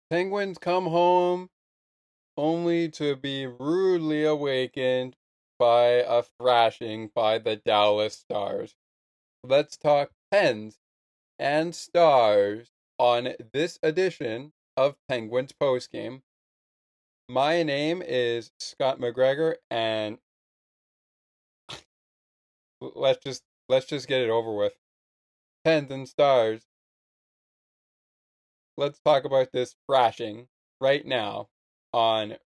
Penguins come home only to be rudely awakened by a thrashing by the Dallas Stars. Let's talk Pens and Stars on this edition of Penguins Postgame. My name is Scott McGregor, and let's just get it over with. Pens and Stars. Let's talk about this thrashing right now on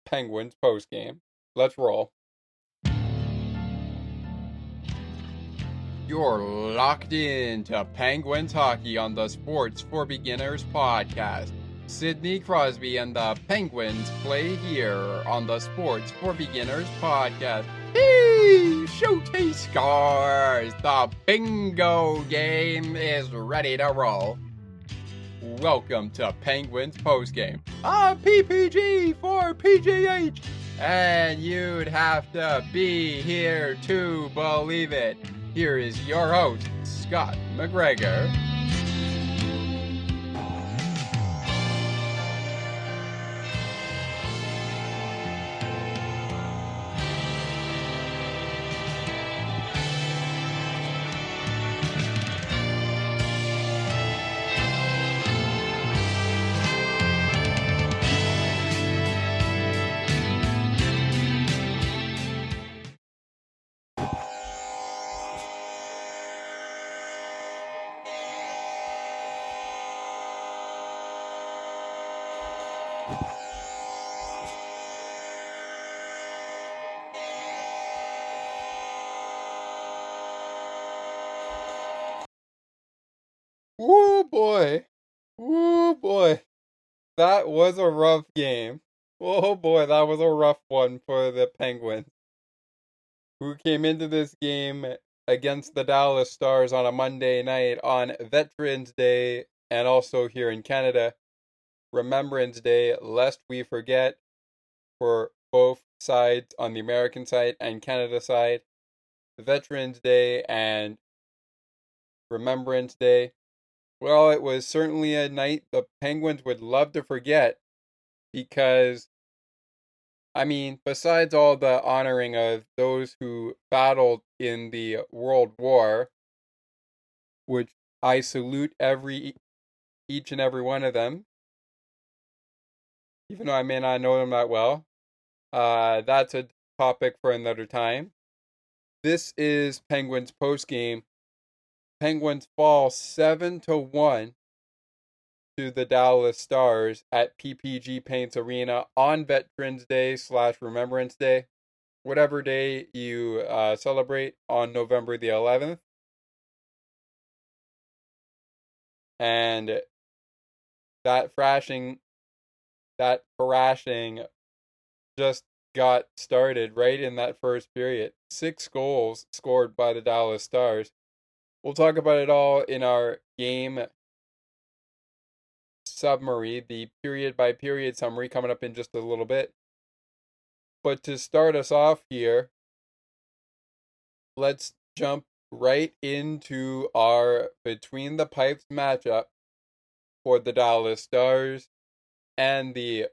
Penguins postgame. Let's roll. You're locked in to Penguins hockey on the Sports for Beginners podcast. Sidney Crosby and the Penguins play here on the Sports for Beginners podcast. Hey, shoot, he scores! The bingo game is ready to roll. Welcome to Penguins postgame. PPG for PGH. And you'd have to be here to believe it. Here is your host, Scott McGregor. Woo boy. Woo boy. That was a rough game. Oh boy, that was a rough one for the Penguins, who came into this game against the Dallas Stars on a Monday night on Veterans Day and also here in Canada, Remembrance Day, lest we forget, for both sides on the American side and Canada side, Veterans Day and Remembrance Day. Well, it was certainly a night the Penguins would love to forget because, besides all the honoring of those who battled in the World War, which I salute each and every one of them, even though I may not know them that well. That's a topic for another time. This is Penguins postgame. Penguins fall 7-1 to the Dallas Stars at PPG Paints Arena on Veterans Day / Remembrance Day, whatever day you celebrate on November the 11th. And that thrashing just got started right in that first period. 6 goals scored by the Dallas Stars. We'll talk about it all in our game summary, the period by period summary, coming up in just a little bit. But to start us off here, let's jump right into our Between the Pipes matchup for the Dallas Stars and the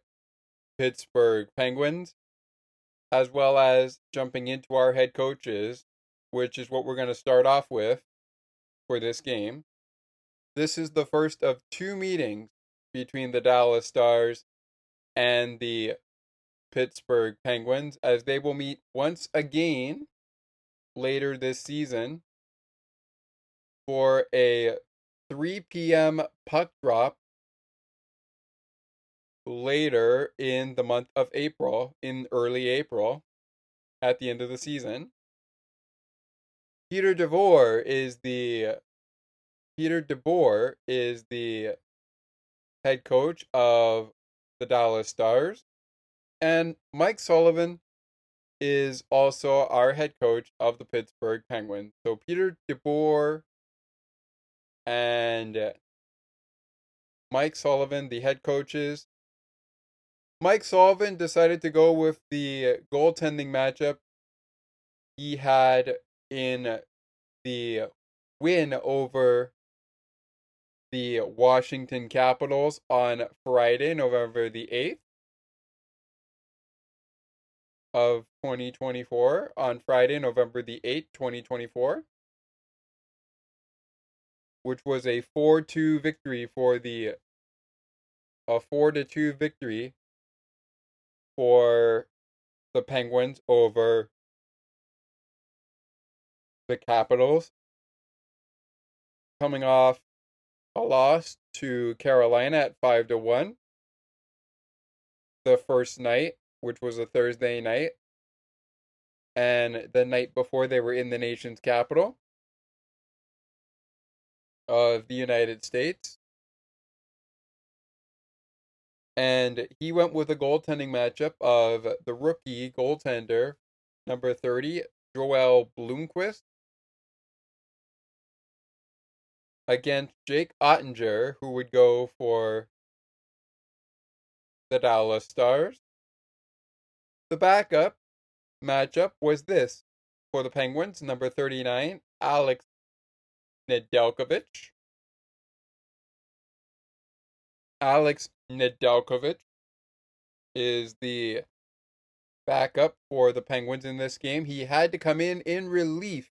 Pittsburgh Penguins, as well as jumping into our head coaches, which is what we're going to start off with for this game. This is the first of 2 meetings between the Dallas Stars and the Pittsburgh Penguins, as they will meet once again later this season for a 3 p.m. puck drop later in the month of April, in early April, at the end of the season. Peter DeBoer is the head coach of the Dallas Stars, and Mike Sullivan is also our head coach of the Pittsburgh Penguins. So Peter DeBoer and Mike Sullivan, the head coaches. Mike Sullivan decided to go with the goaltending matchup he had in the win over the Washington Capitals on Friday, November the 8th of 2024. On Friday, November the 8th, 2024, which was a 4-2 victory for the a 4-2 victory for the Penguins over the Capitals, coming off a loss to Carolina at 5-1 the first night, which was a Thursday night, and the night before they were in the nation's capital of the United States. And he went with a goaltending matchup of the rookie goaltender, number 30, Joel Blomqvist, against Jake Ottinger, who would go for the Dallas Stars. The backup matchup was this for the Penguins, number 39, Alex Nedeljkovic. Alex Nedeljkovic is the backup for the Penguins in this game. He had to come in relief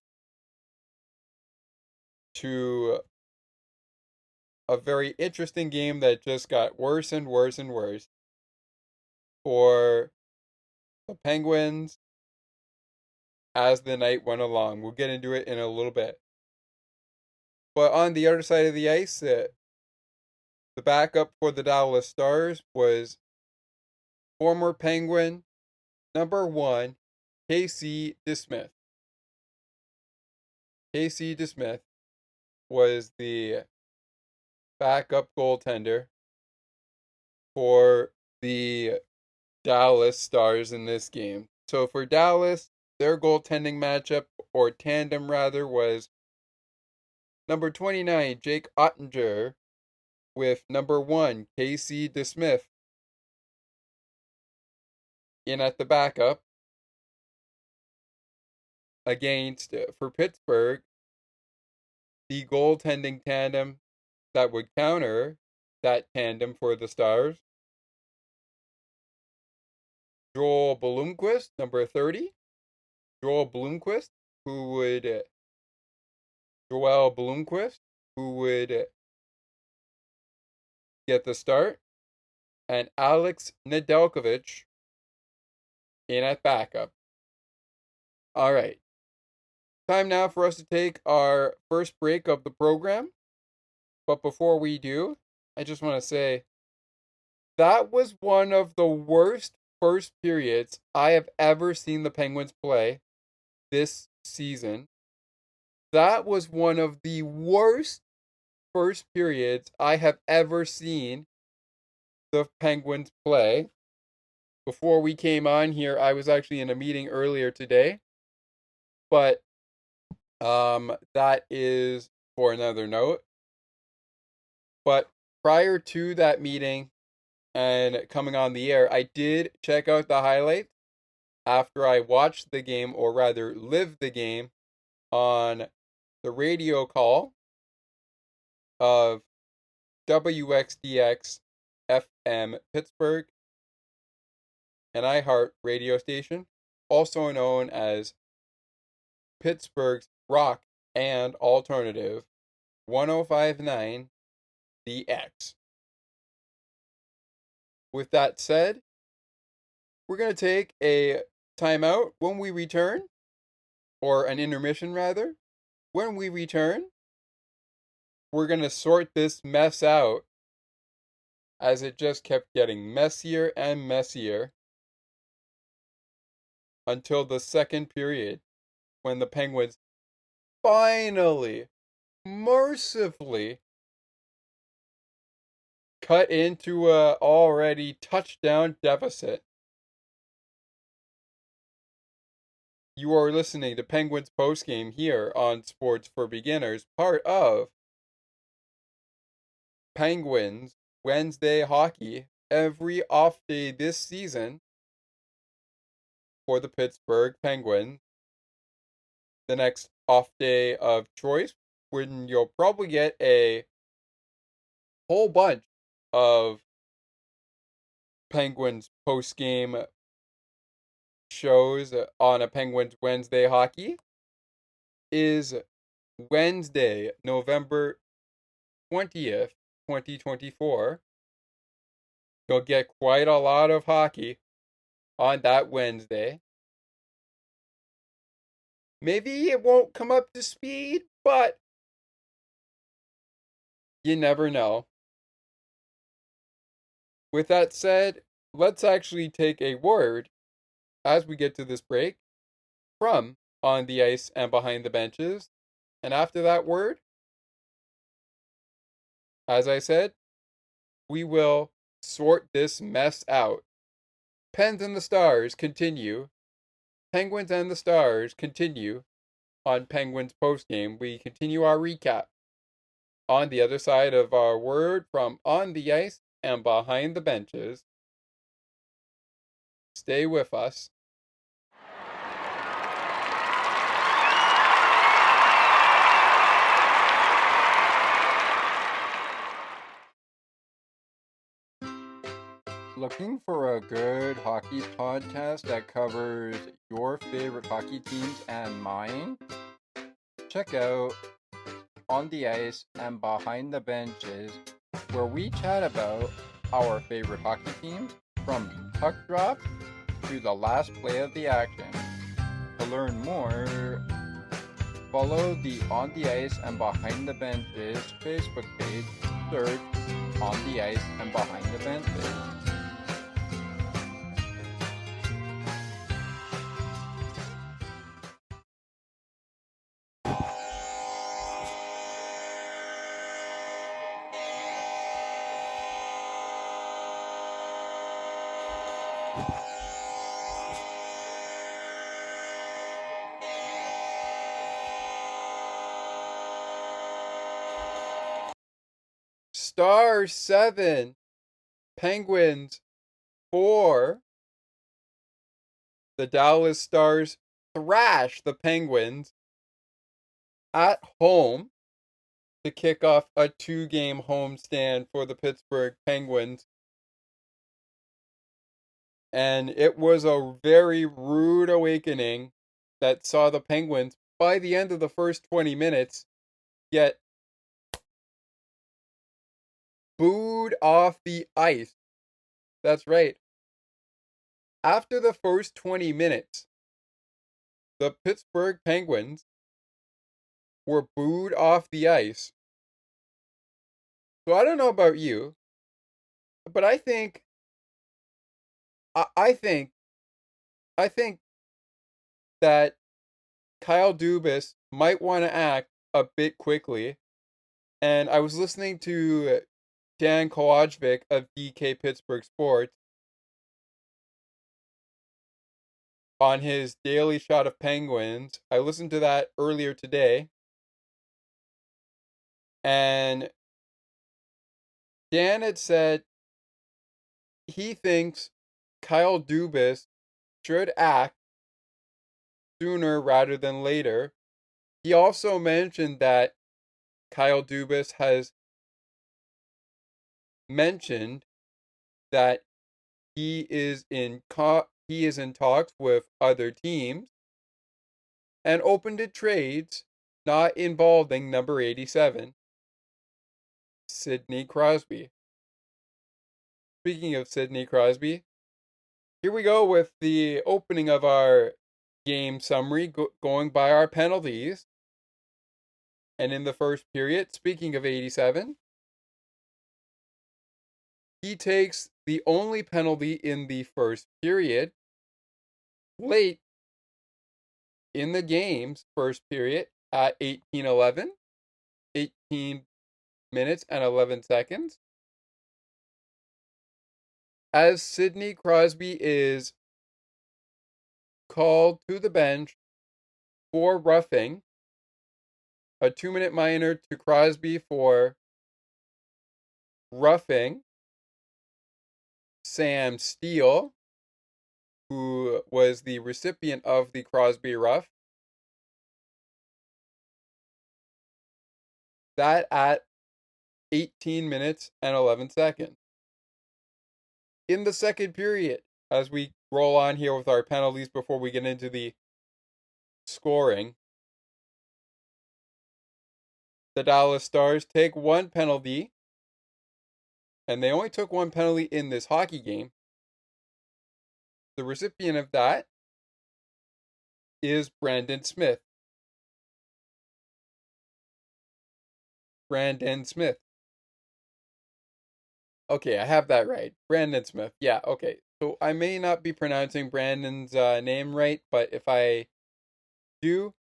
to a very interesting game that just got worse and worse and worse for the Penguins as the night went along. We'll get into it in a little bit. But on the other side of the ice, the backup for the Dallas Stars was former Penguin number 1, Casey DeSmith. Casey DeSmith was the backup goaltender for the Dallas Stars in this game. So for Dallas, their goaltending matchup, or tandem rather, was number 29, Jake Ottinger, with number 1, Casey DeSmith, in at the backup. Against, for Pittsburgh, the goaltending tandem that would counter that tandem for the Stars, Joel Blomqvist, number 30. Joel Blomqvist, who would Joel Blomqvist, who would get the start, and Alex Nedeljkovic in at backup. All right. Time now for us to take our first break of the program. But before we do, I just want to say that was one of the worst first periods I have ever seen the Penguins play this season. That was one of the worst first periods I have ever seen the Penguins play. Before we came on here, I was actually in a meeting earlier today, but that is for another note. But prior to that meeting and coming on the air, I did check out the highlights after I watched the game, or rather lived the game, on the radio call of WXDX FM Pittsburgh, an iHeart radio station, also known as Pittsburgh's rock and alternative 1059 The X. With that said, we're going to take a timeout. When we return, or an intermission rather, when we return, we're going to sort this mess out, as it just kept getting messier and messier until the second period, when the Penguins finally, mercifully, cut into a already touchdown deficit. You are listening to Penguins Postgame here on Sports for Beginners, part of Penguins Wednesday Hockey, every off day this season for the Pittsburgh Penguins. The next off day of choice, when you'll probably get a whole bunch of Penguins post-game shows on a Penguins Wednesday hockey is Wednesday, November 20th, 2024. You'll get quite a lot of hockey on that Wednesday. Maybe it won't come up to speed, but you never know. With that said, let's actually take a word as we get to this break from On the Ice and Behind the Benches. And after that word, as I said, we will sort this mess out. Pens and the Stars continue. Penguins and the Stars continue on Penguins postgame. We continue our recap on the other side of our word from On the Ice and Behind the Benches. Stay with us. Looking for a good hockey podcast that covers your favorite hockey teams and mine? Check out On the Ice and Behind the Benches, where we chat about our favorite hockey teams from puck drop to the last play of the action. To learn more, follow the On the Ice and Behind the Benches Facebook page. Search On the Ice and Behind the Benches. Star 7, Penguins 4. The Dallas Stars thrash the Penguins at home to kick off a 2-game homestand for the Pittsburgh Penguins. And it was a very rude awakening that saw the Penguins, by the end of the first 20 minutes, get booed off the ice. That's right. After the first 20 minutes, the Pittsburgh Penguins were booed off the ice. So I don't know about you, but I think that Kyle Dubas might want to act a bit quickly. And I was listening to Dan Kovacevic of DK Pittsburgh Sports on his Daily Shot of Penguins. I listened to that earlier today. And Dan had said he thinks Kyle Dubas should act sooner rather than later. He also mentioned that Kyle Dubas has mentioned that he is in talks with other teams and open to trades not involving number 87, Sidney Crosby. Speaking of Sidney Crosby, here we go with the opening of our game summary, going by our penalties. And in the first period, speaking of 87, he takes the only penalty in the first period. Late in the game's first period at 18:11, 18 minutes and 11 seconds, as Sidney Crosby is called to the bench for roughing, a 2-minute minor to Crosby for roughing Sam Steele, who was the recipient of the Crosby rough. That at 18 minutes and 11 seconds. In the second period, as we roll on here with our penalties before we get into the scoring, the Dallas Stars take one penalty, and they only took one penalty in this hockey game. The recipient of that is Brandon Smith. Brandon Smith. Okay, I have that right. Brandon Smith. Yeah, okay. So I may not be pronouncing Brandon's name right, but if I do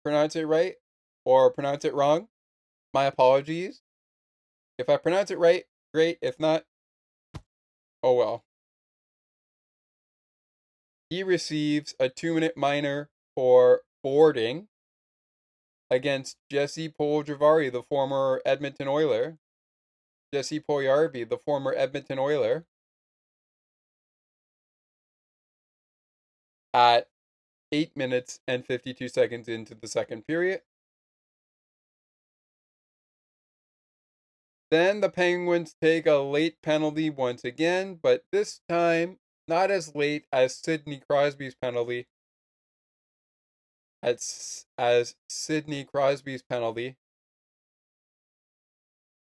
pronounce it right or pronounce it wrong, my apologies. If I pronounce it right, great. If not, oh well. He receives a 2-minute minor for boarding against Jesse Puljujarvi, the former Edmonton Oiler. Jesse Puljujarvi, the former Edmonton Oiler, at 8 minutes and 52 seconds into the second period. Then the Penguins take a late penalty once again, but this time not as late as Sidney Crosby's penalty. As Sidney Crosby's penalty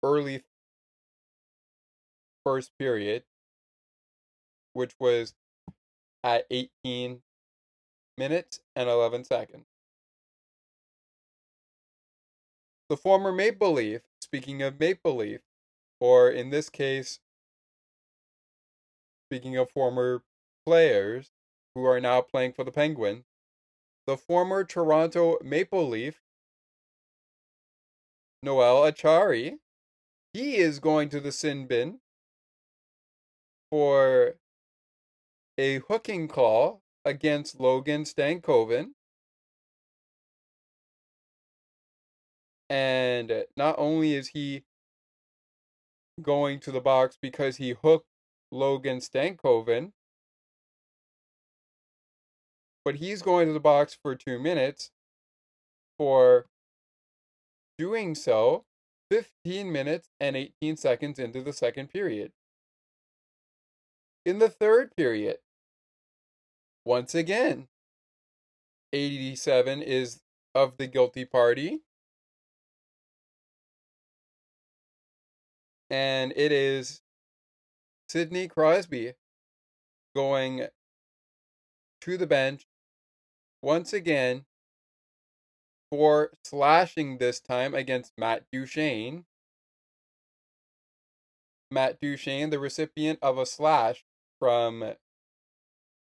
early first period, which was at 18 minutes and 11 seconds. The former Maple Leaf, speaking of Maple Leaf, or in this case, speaking of former players who are now playing for the Penguins, the former Toronto Maple Leaf, Noel Acciari, he is going to the sin bin for a hooking call against Logan Stankoven. And not only is he going to the box because he hooked Logan Stankoven, but he's going to the box for 2 minutes for doing so 15 minutes and 18 seconds into the second period. In the third period, once again, 87 is of the guilty party, and it is Sidney Crosby going to the bench once again for slashing, this time against Matt Duchene. Matt Duchene, the recipient of a slash from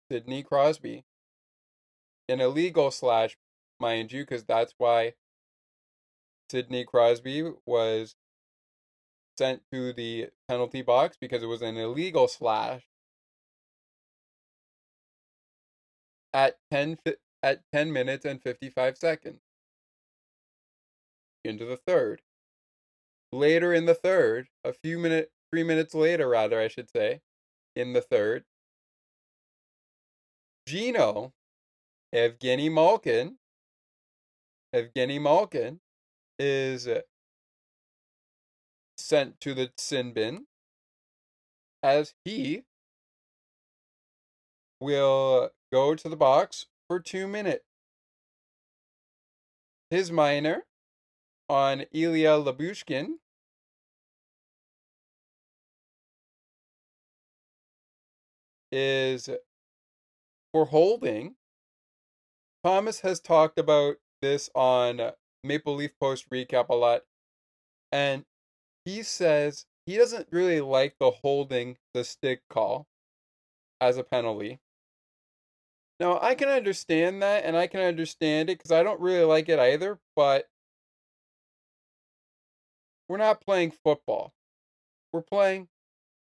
Sidney Crosby. An illegal slash, mind you, because that's why Sidney Crosby was sent to the penalty box, because it was an illegal slash at 10 minutes and 55 seconds into the third. Later in the third, 3 minutes later, rather, I should say, in the third, Gino, Evgeny Malkin is sent to the sin bin, as he will go to the box for 2 minutes. His minor on Ilya Lyubushkin is for holding. Thomas has talked about this on Maple Leaf Post Recap a lot, and he says he doesn't really like the holding the stick call as a penalty. Now, I can understand that, and I can understand it because I don't really like it either, but we're not playing football. We're playing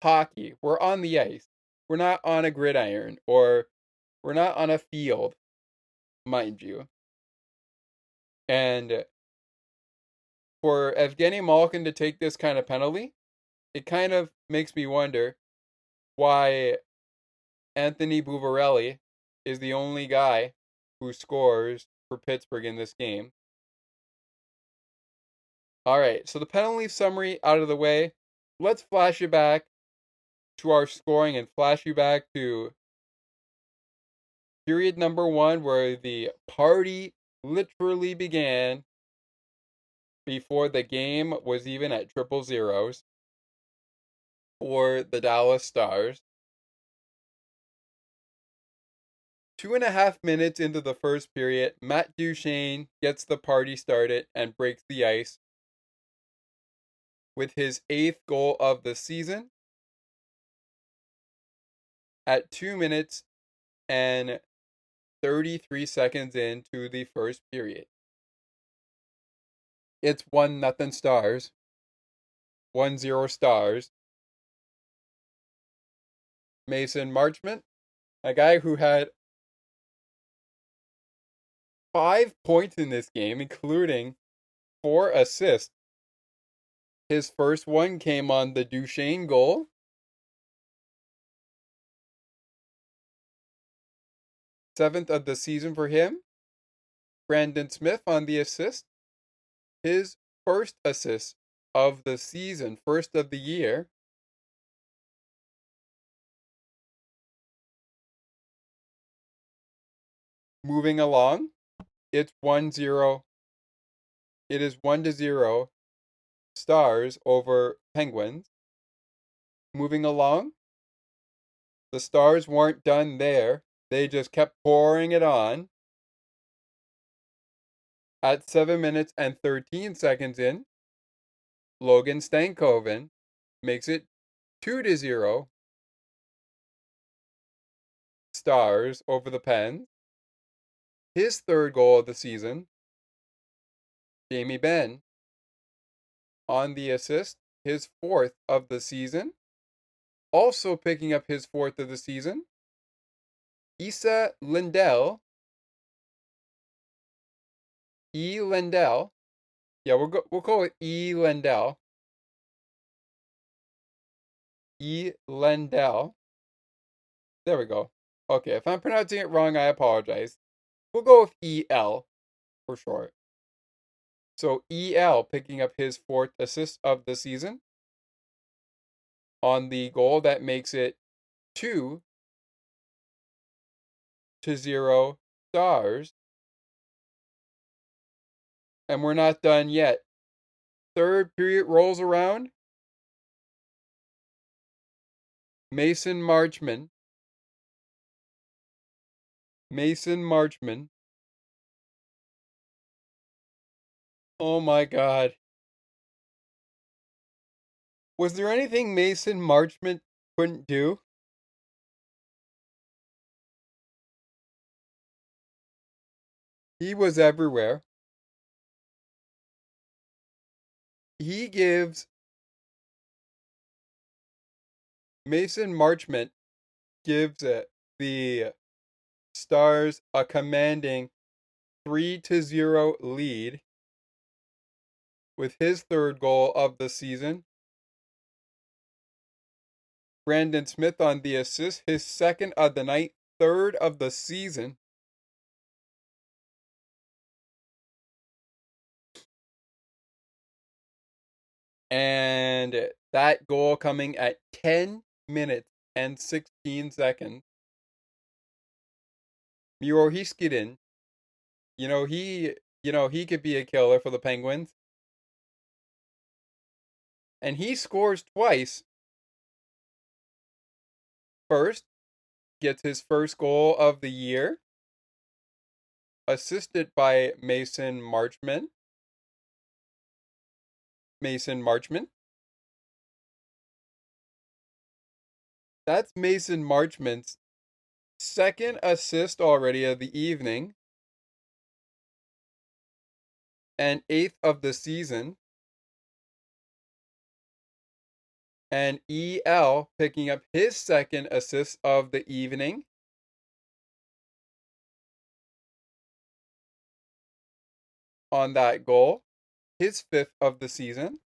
hockey. We're on the ice. We're not on a gridiron, or we're not on a field, mind you. And for Evgeny Malkin to take this kind of penalty, it kind of makes me wonder why Anthony Buvarelli is the only guy who scores for Pittsburgh in this game. All right, so the penalty summary out of the way. Let's flash you back to our scoring and flash you back to period number one, where the party literally began before the game was even at triple zeros for the Dallas Stars. 2.5 minutes into the first period, Matt Duchene gets the party started and breaks the ice with his 8th goal of the season at 2 minutes and 33 seconds into the first period. It's 1-0 Stars. 1-0 Stars. Mason Marchment, a guy who had 5 points in this game, including 4 assists. His first one came on the Duchene goal. 7th of the season for him. Brandon Smith on the assist. His first assist of the season, first of the year. Moving along, it's 1-0. It is 1-0 Stars over Penguins. Moving along, the Stars weren't done there. They just kept pouring it on. At 7 minutes and 13 seconds in, Logan Stankoven makes it 2-0 Stars over the Pens. His third goal of the season. Jamie Benn on the assist, his 4th of the season. Also picking up his 4th of the season, Esa Lindell. E. Lindell. Yeah, we'll call it E. Lindell. E. Lindell. There we go. Okay, if I'm pronouncing it wrong, I apologize. We'll go with E.L. for short. So E.L. picking up his 4th assist of the season on the goal that makes it 2-0 Stars. And we're not done yet. Third period rolls around. Mason Marchment. Oh my God. Was there anything Mason Marchment couldn't do? He was everywhere. Mason Marchment gives the Stars a commanding 3-0 lead with his third goal of the season. Brandon Smith on the assist, his 2nd of the night, 3rd of the season. And that goal coming at 10 minutes and 16 seconds. Miro Heiskanen, he could be a killer for the Penguins. And he scores twice. First, gets his first goal of the year, assisted by Mason Marchment. That's Mason Marchment's 2nd assist already of the evening and 8th of the season. And EL picking up his 2nd assist of the evening. On that goal, his 5th of the season.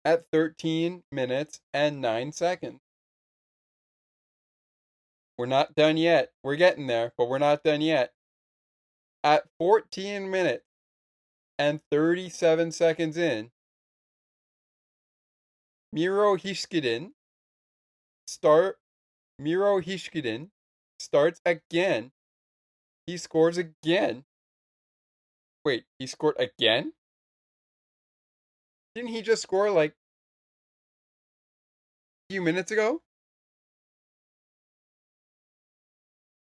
At 13 minutes and 9 seconds. We're not done yet. We're getting there, but we're not done yet. At 14 minutes and 37 seconds in, Miro Hishkidin start Miro Hishkidin starts again. He scores again. Wait, he scored again? Didn't he just score like a few minutes ago?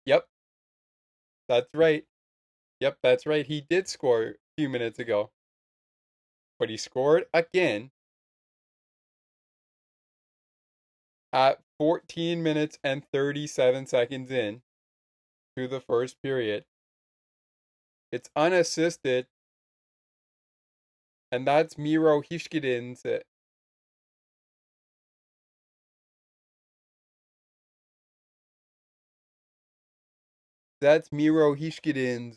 Yep, that's right. Yep, that's right. He did score a few minutes ago. But he scored again at 14 minutes and 37 seconds in to the first period. It's unassisted, and that's Miro Hishkidin's. That's Miro Hishkidin's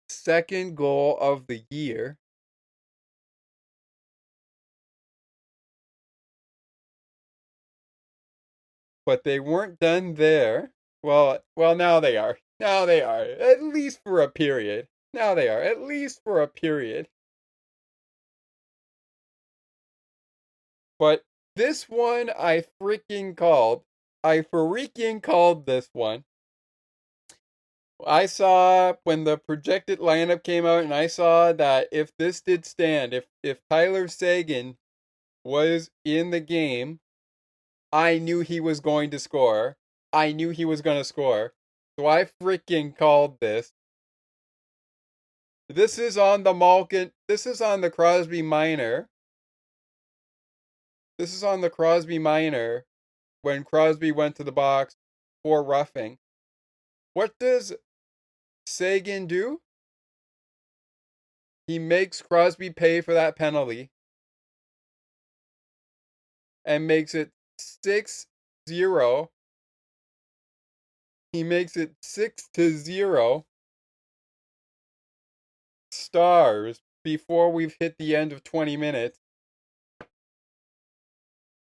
second goal of the year. But they weren't done there. Well, now they are. Now they are. At least for a period. Now they are. At least for a period. But this one I freaking called. I freaking called this one. I saw when the projected lineup came out, and I saw that if this did stand, if Tyler Seguin was in the game, I knew he was going to score. I knew he was going to score. So I freaking called this. This is on the Malkin. This is on the Crosby Minor. This is on the Crosby Minor when Crosby went to the box for roughing. What does Seguin do? He makes Crosby pay for that penalty and makes it 6-0. He makes it 6-0 Stars before we've hit the end of 20 minutes.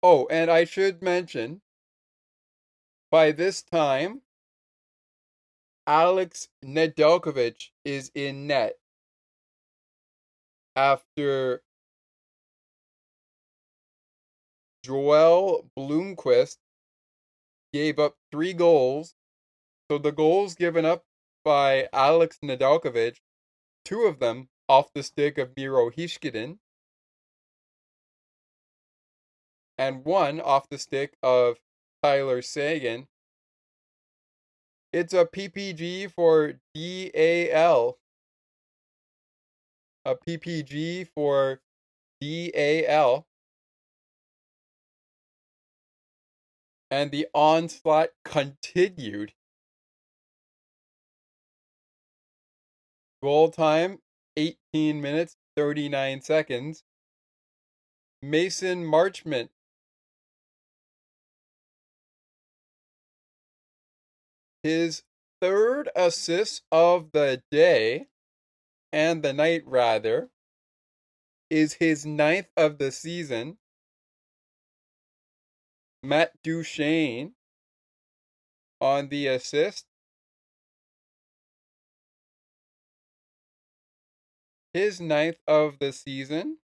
Oh, and I should mention, by this time, Alex Nedeljkovic is in net after Joel Blomqvist gave up 3 goals. So the goals given up by Alex Nedeljkovic, 2 of them off the stick of Miro Hishkidin, and 1 off the stick of Tyler Seguin. It's a PPG for DAL. A PPG for DAL. And the onslaught continued. Goal time, 18 minutes, 39 seconds. Mason Marchment. His 3rd assist of the day, and the night rather, is his 9th of the season. Matt Duchene on the assist. His 9th of the season.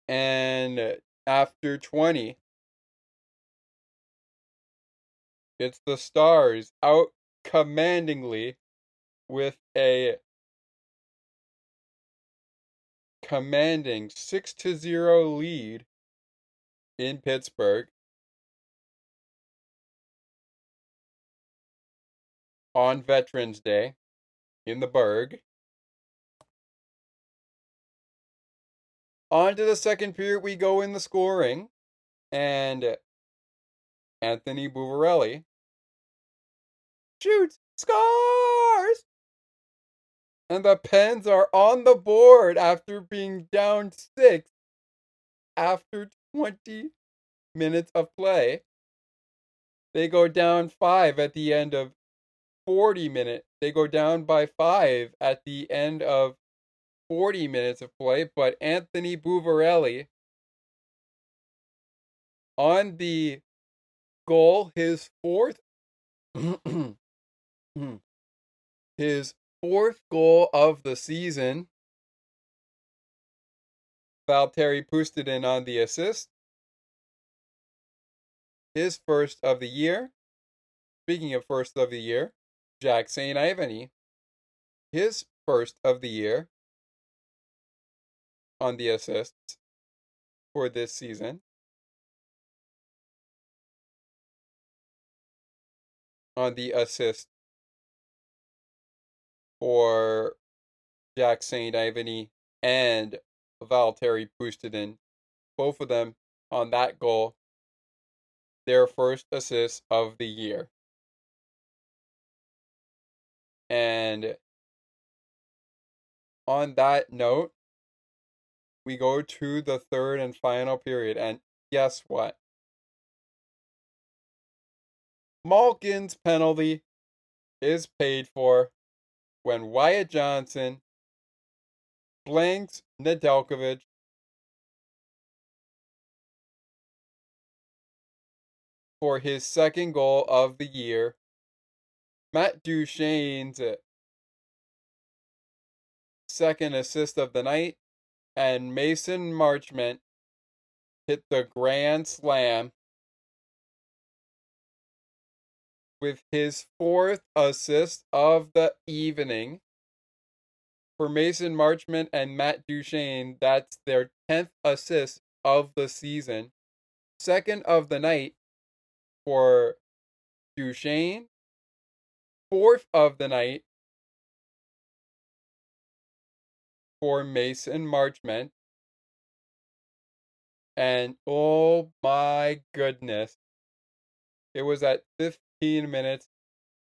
And after 20, it's the Stars out commandingly with a commanding 6-0 lead in Pittsburgh on Veterans Day in the Burgh. On to the second period we go in the scoring, and Anthony Buvarelli shoots, scores! And the Pens are on the board after being down 6 after 20 minutes of play. They go down 5 at the end of 40 minutes. They go down by 5 at the end of 40 minutes of play, but Anthony Buvarelli on the goal, his fourth his fourth goal of the season. Valtteri Puustinen on the assist. His first of the year. Speaking of first of the year, Jack St. Ivany. His first of the year on the assists for this season. On the assist for Jack St. Ivany and Valtteri Puustinen. Both of them on that goal. Their first assists of the year. And on that note, we go to the third and final period. And guess what? Malkin's penalty is paid for when Wyatt Johnson blanks Nedeljkovic for his second goal of the year. Matt Duchene's second assist of the night, and Mason Marchment hit the grand slam with his fourth assist of the evening. For Mason Marchment and Matt Duchene, that's their 10th assist of the season. Second of the night for Duchene. Fourth of the night for Mason Marchment. And oh my goodness, it was at 15 minutes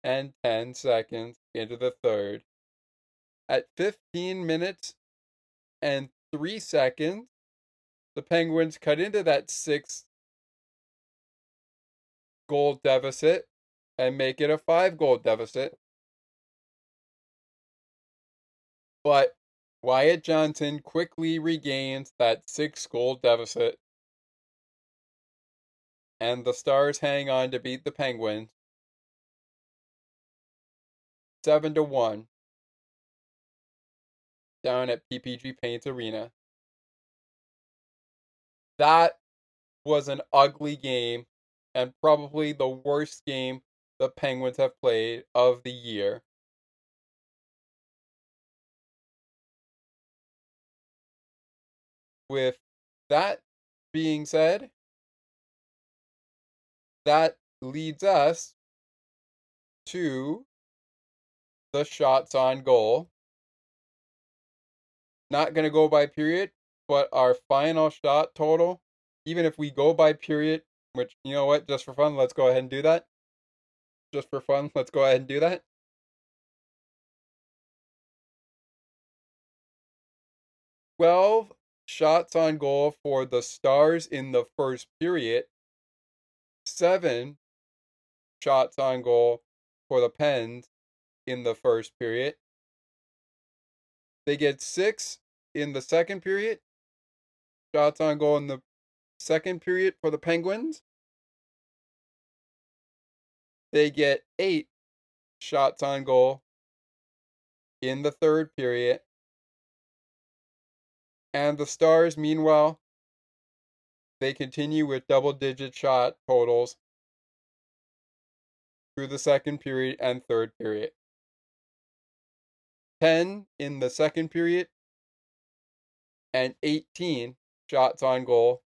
and 10 seconds into the third. At 15 minutes and 3 seconds, the Penguins cut into that 6-goal deficit and make it a 5-goal deficit. But Wyatt Johnson quickly regains that 6-goal deficit, and the Stars hang on to beat the Penguins 7-1 down at PPG Paints Arena. That was an ugly game, and probably the worst game the Penguins have played of the year. With that being said, that leads us to the shots on goal. Not going to go by period, but our final shot total, even if we go by period, which, you know what, just for fun, let's go ahead and do that. Just for fun, let's go ahead and do that. 12 shots on goal for the Stars in the first period. 7 shots on goal for the Pens in the first period. They get 6 in the second period. Shots on goal in the second period for the Penguins. They get 8 shots on goal in the third period. And the Stars, meanwhile, they continue with double-digit shot totals through the second period and third period. 10 in the second period and 18 shots on goal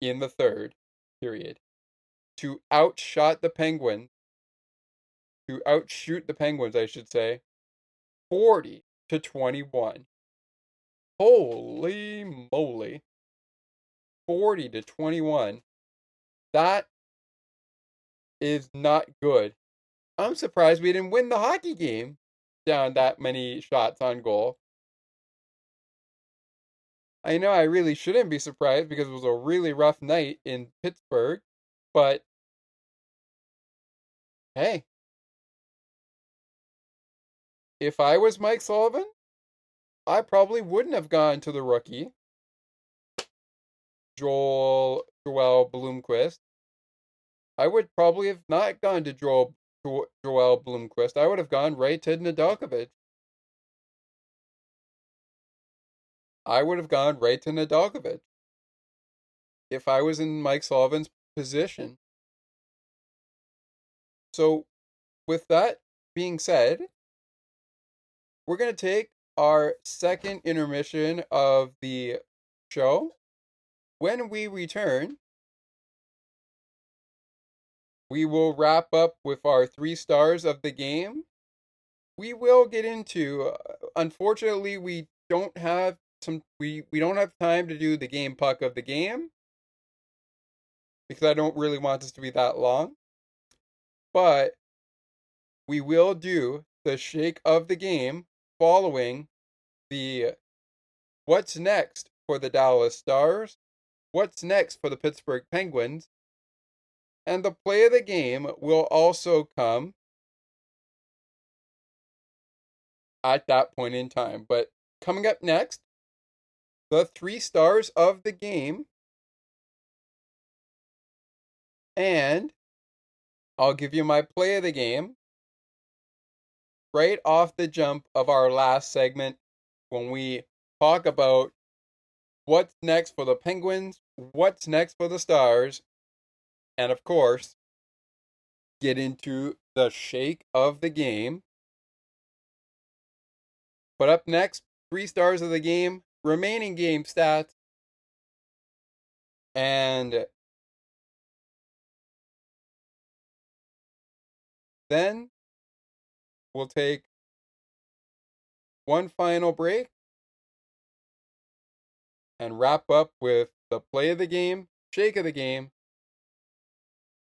in the third period to outshoot the Penguins, I should say, 40-21. Holy moly. 40-21. That is not good. I'm surprised we didn't win the hockey game down that many shots on goal. I know I really shouldn't be surprised because it was a really rough night in Pittsburgh, but hey, if I was Mike Sullivan, I probably wouldn't have gone to the rookie. Joel Bloomquist, I would probably have not gone to Joel Bloomquist. I would have gone right to Nedeljkovic. I would have gone right to Nedeljkovic if I was in Mike Sullivan's position. So, with that being said, we're going to take our second intermission of the show. When we return, we will wrap up with our 3 stars of the game. We will get into, unfortunately, we don't have we don't have time to do the game puck of the game because I don't really want this to be that long. But we will do the shake of the game following the what's next for the Dallas Stars, what's next for the Pittsburgh Penguins, and the play of the game will also come at that point in time. But coming up next, the 3 stars of the game, and I'll give you my play of the game right off the jump of our last segment when we talk about what's next for the Penguins, what's next for the Stars, and of course, get into the shake of the game. But up next, 3 stars of the game, remaining game stats, and then we'll take one final break and wrap up with the play of the game, shake of the game,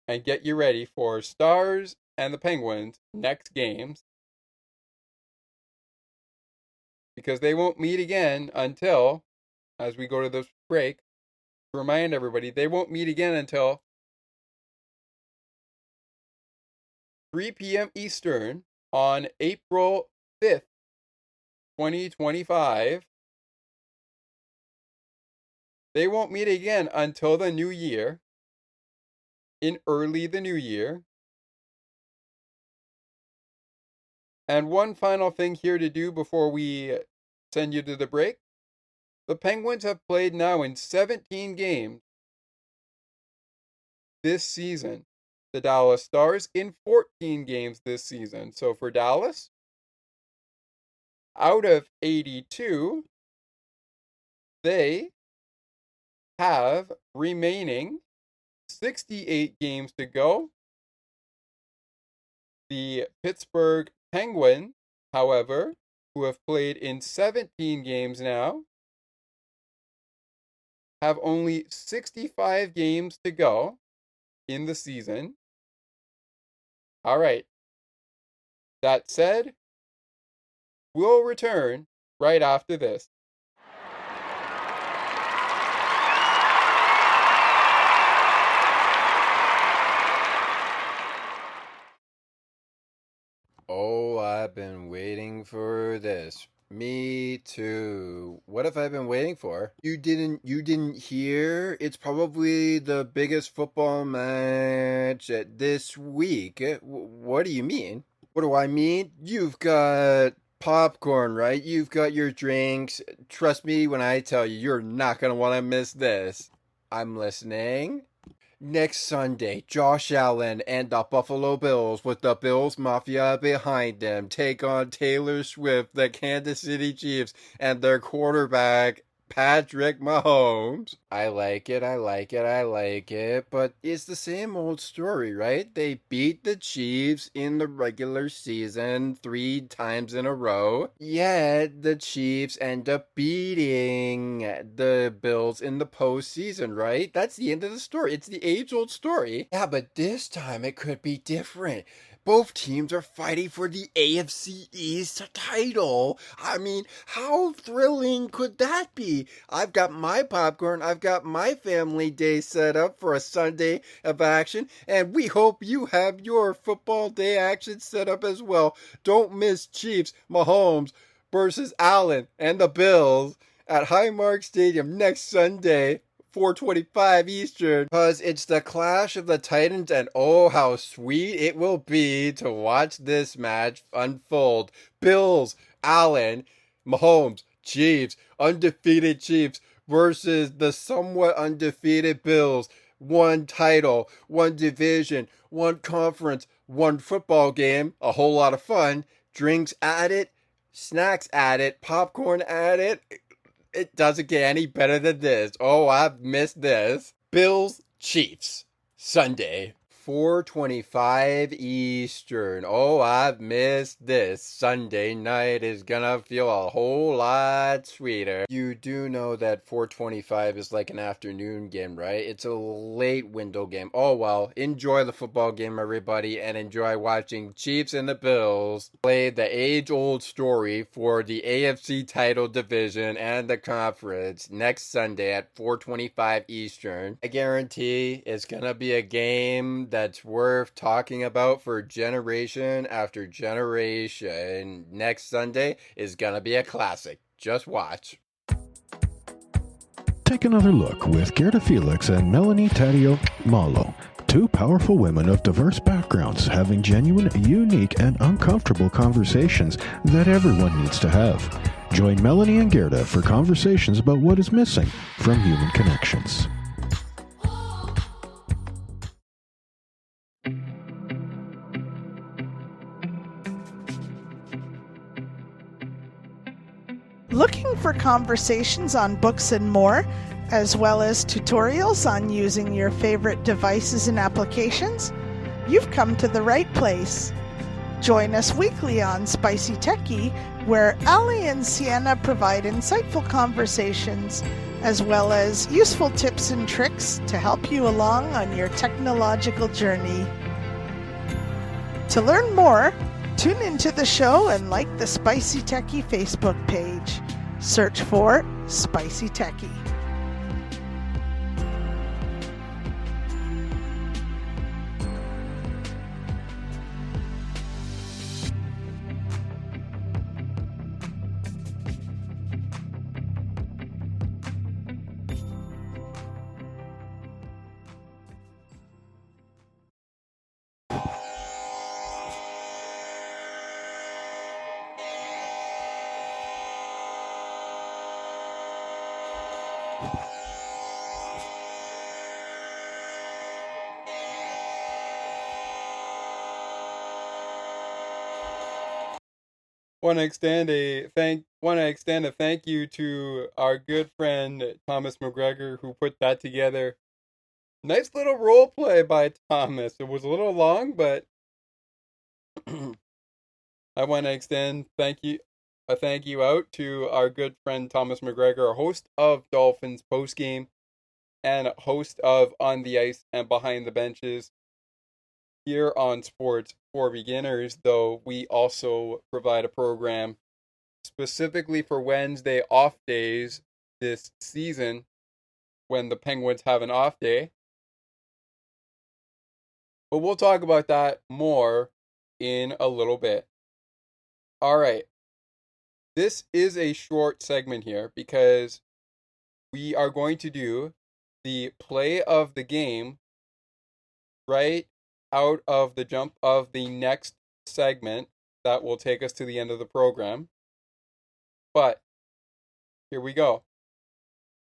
and get you ready for Stars and the Penguins' next games. Because they won't meet again until, as we go to this break, to remind everybody, they won't meet again until 3 p.m. Eastern on April 5th, 2025. They won't meet again until the new year, in early the new year. And one final thing here to do before we send you to the break. The Penguins have played now in 17 games this season. The Dallas Stars in 14 games this season. So for Dallas, out of 82, they have remaining 68 games to go. The Pittsburgh Penguins, however, who have played in 17 games now, have only 65 games to go in the season. All right. That said, we'll return right after this. Oh, I've been waiting for this. Me too. What have I been waiting for? You didn't hear? It's probably the biggest football match this week. What do you mean? What do I mean? You've got popcorn, right? You've got your drinks. Trust me when I tell you, you're not going to want to miss this. I'm listening. Next Sunday, Josh Allen and the Buffalo Bills, with the Bills Mafia behind them, take on Taylor Swift, the Kansas City Chiefs, and their quarterback, Patrick Mahomes. I like it, but it's the same old story, right? They beat the Chiefs in the regular season 3 times in a row, yet the Chiefs end up beating the Bills in the postseason, right? That's the end of the story. It's the age-old story. Yeah, but this time it could be different. Both teams are fighting for the AFC East title. I mean, how thrilling could that be? I've got my popcorn, I've got my family day set up for a Sunday of action, and we hope you have your football day action set up as well. Don't miss Chiefs, Mahomes versus Allen and the Bills at Highmark Stadium next Sunday 4:25 Eastern, because it's the clash of the Titans, and oh, how sweet it will be to watch this match unfold. Bills, Allen, Mahomes, Chiefs, undefeated Chiefs versus the somewhat undefeated Bills. One title, one division, one conference, one football game, a whole lot of fun, drinks at it, snacks at it, popcorn at it. It doesn't get any better than this. Oh, I've missed this. Bills, Chiefs, Sunday, 4:25 Eastern. Oh, I've missed this. Sunday night is gonna feel a whole lot sweeter. You do know that 4:25 is like an afternoon game, right? It's a late window game. Oh well, enjoy the football game, everybody, and enjoy watching Chiefs and the Bills play the age-old story for the AFC title division and the conference next Sunday at 4:25 Eastern. I guarantee it's gonna be a game that's worth talking about for generation after generation. Next Sunday is gonna be a classic. Just watch. Take another look with Gerda Felix and Melanie Taddeo Malo, two powerful women of diverse backgrounds having genuine, unique, and uncomfortable conversations that everyone needs to have. Join Melanie and Gerda for conversations about what is missing from human connections. Looking for conversations on books and more, as well as tutorials on using your favorite devices and applications? You've come to the right place. Join us weekly on Spicy Techie, where Ali and Sienna provide insightful conversations, as well as useful tips and tricks to help you along on your technological journey. To learn more, tune into the show and like the Spicy Techie Facebook page. Search for Spicy Techie. Want to extend a thank you to our good friend Thomas McGregor who put that together. Nice little role play by Thomas. It was a little long, but I want to extend a thank you out to our good friend Thomas McGregor, host of Dolphins Postgame and host of On the Ice and Behind the Benches here on Sports for Beginners, though we also provide a program specifically for Wednesday off days this season when the Penguins have an off day. But we'll talk about that more in a little bit. All right. This is a short segment here because we are going to do the play of the game right out of the jump of the next segment that will take us to the end of the program. But here we go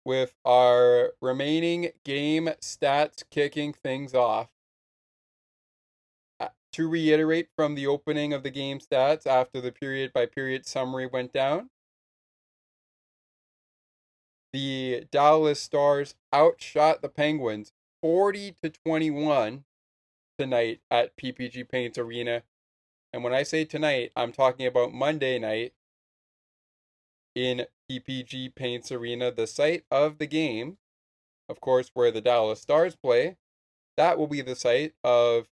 with our remaining game stats kicking things off. To reiterate from the opening of the game stats after the period by period summary went down, the Dallas Stars outshot the Penguins 40-21 tonight at PPG Paints Arena. And when I say tonight, I'm talking about Monday night in PPG Paints Arena, the site of the game, of course, where the Dallas Stars play. That will be the site of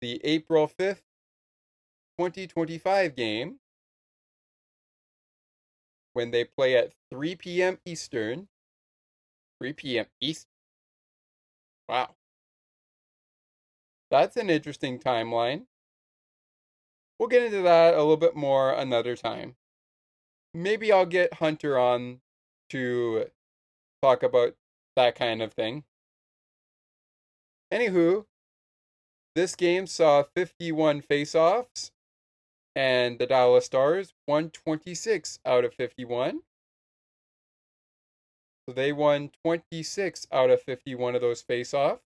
the April 5th, 2025 game when they play at 3 p.m. Eastern. 3 p.m. East. Wow. That's an interesting timeline. We'll get into that a little bit more another time. Maybe I'll get Hunter on to talk about that kind of thing. Anywho, this game saw 51 face-offs, and the Dallas Stars won 26 out of 51. So they won 26 out of 51 of those face-offs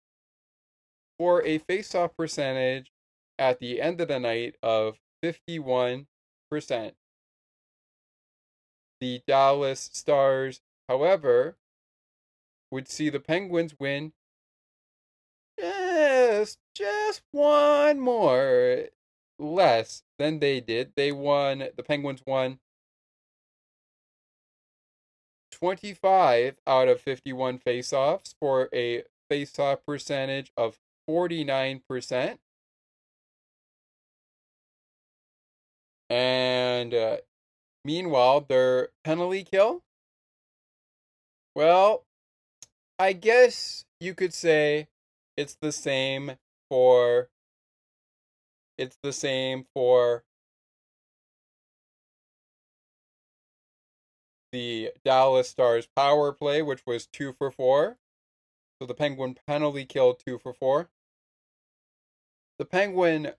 for a face-off percentage at the end of the night of 51%. The Dallas Stars, however, would see the Penguins win just one more less than they did. The Penguins won 25 out of 51 faceoffs for a faceoff percentage of 49%. And meanwhile, their penalty kill, well, I guess you could say it's the same for the Dallas Stars power play, which was 2 for 4. So the Penguin penalty kill 2 for 4. The Penguin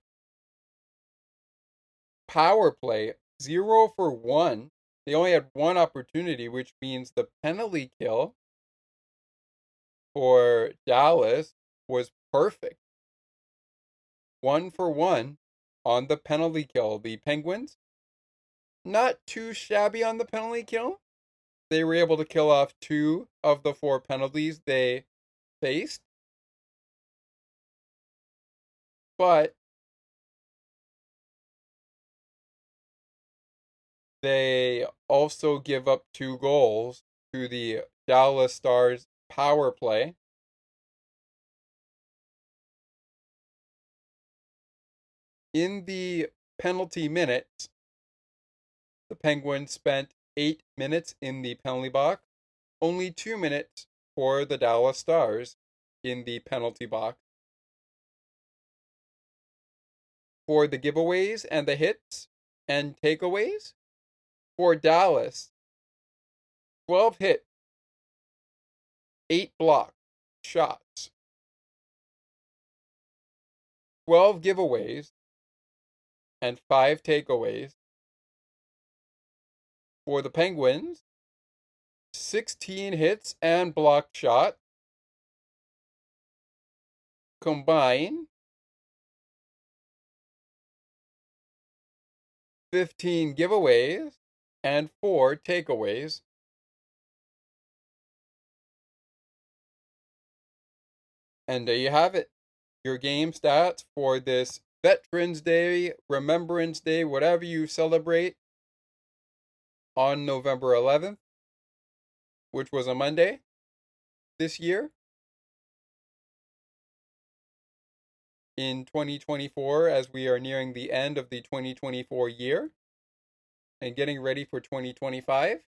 power play 0 for 1. They only had one opportunity, which means the penalty kill for Dallas was perfect. 1 for 1 on the penalty kill. The Penguins, not too shabby on the penalty kill. They were able to kill off 2 of the 4 penalties they faced. But they also give up 2 goals to the Dallas Stars power play. In the penalty minutes, the Penguins spent 8 minutes in the penalty box, only 2 minutes for the Dallas Stars in the penalty box. For the giveaways and the hits and takeaways, for Dallas, 12 hits, 8 block shots, 12 giveaways, and 5 takeaways. For the Penguins, 16 hits and block shot, combined 15 giveaways and 4 takeaways. And there you have it. Your game stats for this Veterans Day, Remembrance Day, whatever you celebrate on November 11th, which was a Monday this year in 2024, as we are nearing the end of the 2024 year and getting ready for 2025.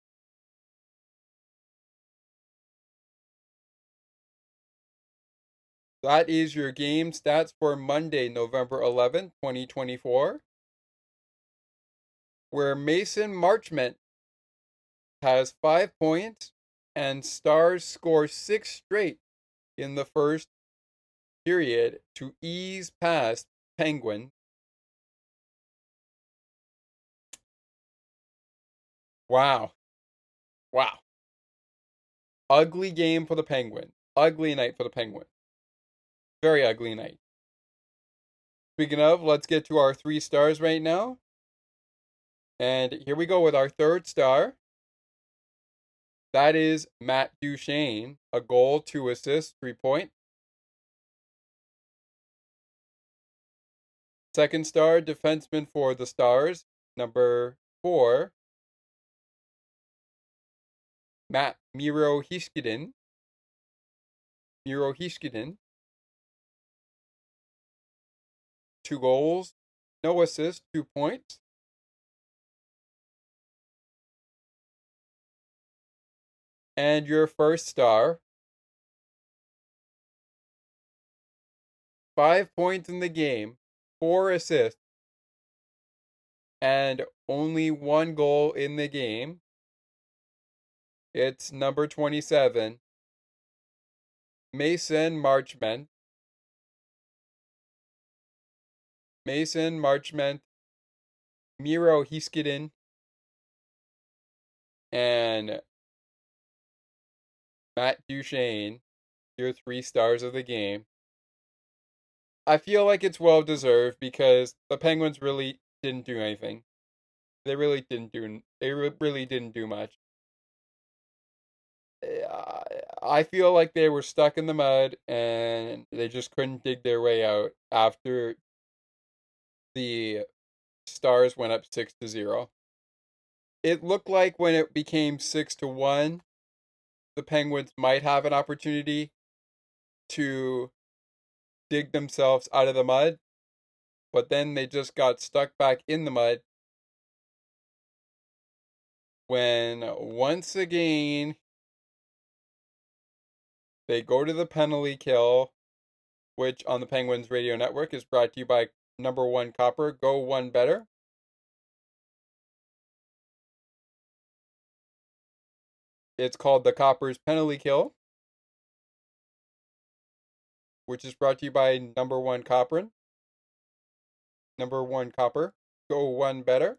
That is your game stats for Monday, November 11th, 2024, where Mason Marchment has 5 points and Stars score 6 straight in the first period to ease past Penguin. Wow. Ugly game for the Penguin. Ugly night for the Penguin. Very ugly night. Speaking of, let's get to our 3 stars right now. And here we go with our 3rd star. That is Matt Duchene. A goal, 2 assists, 3 points. 2nd star, defenseman for the Stars, number 4, Matt Miro Heiskanen. 2 goals, no assists, 2 points. And your 1st star, 5 points in the game, 4 assists, and only 1 goal in the game. It's number 27, Mason Marchment. Mason Marchment, Miro Heiskanen, and Matt Duchene, your 3 stars of the game. I feel like it's well deserved because the Penguins really didn't do anything. They really didn't do much. I feel like they were stuck in the mud and they just couldn't dig their way out after the Stars went up 6-0. It looked like when it became 6-1, the Penguins might have an opportunity to dig themselves out of the mud, but then they just got stuck back in the mud when once again they go to the penalty kill, which on the Penguins Radio Network is brought to you by number 1 Copper. Go one better. It's called the Copper's Penalty Kill, which is brought to you by number 1 Copper. Number 1 Copper. Go one better.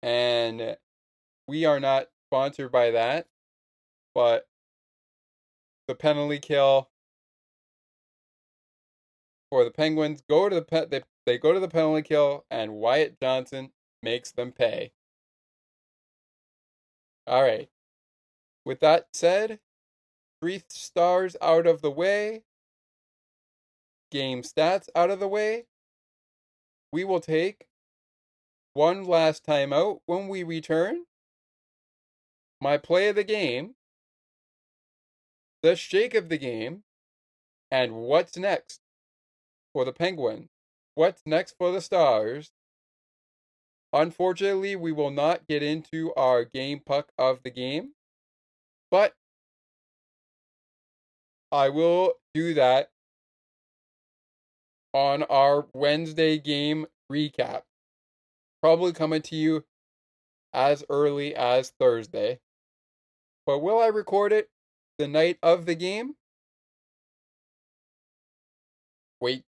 And we are not sponsored by that, but the penalty kill for the Penguins they go to the penalty kill, and Wyatt Johnson makes them pay. All right. With that said, 3 stars out of the way, game stats out of the way, we will take one last time out. When we return, my play of the game, the shake of the game, and what's next for the Penguins. What's next for the Stars? Unfortunately, we will not get into our game puck of the game, but I will do that on our Wednesday game recap. Probably coming to you as early as Thursday. But will I record it the night of the game? Wait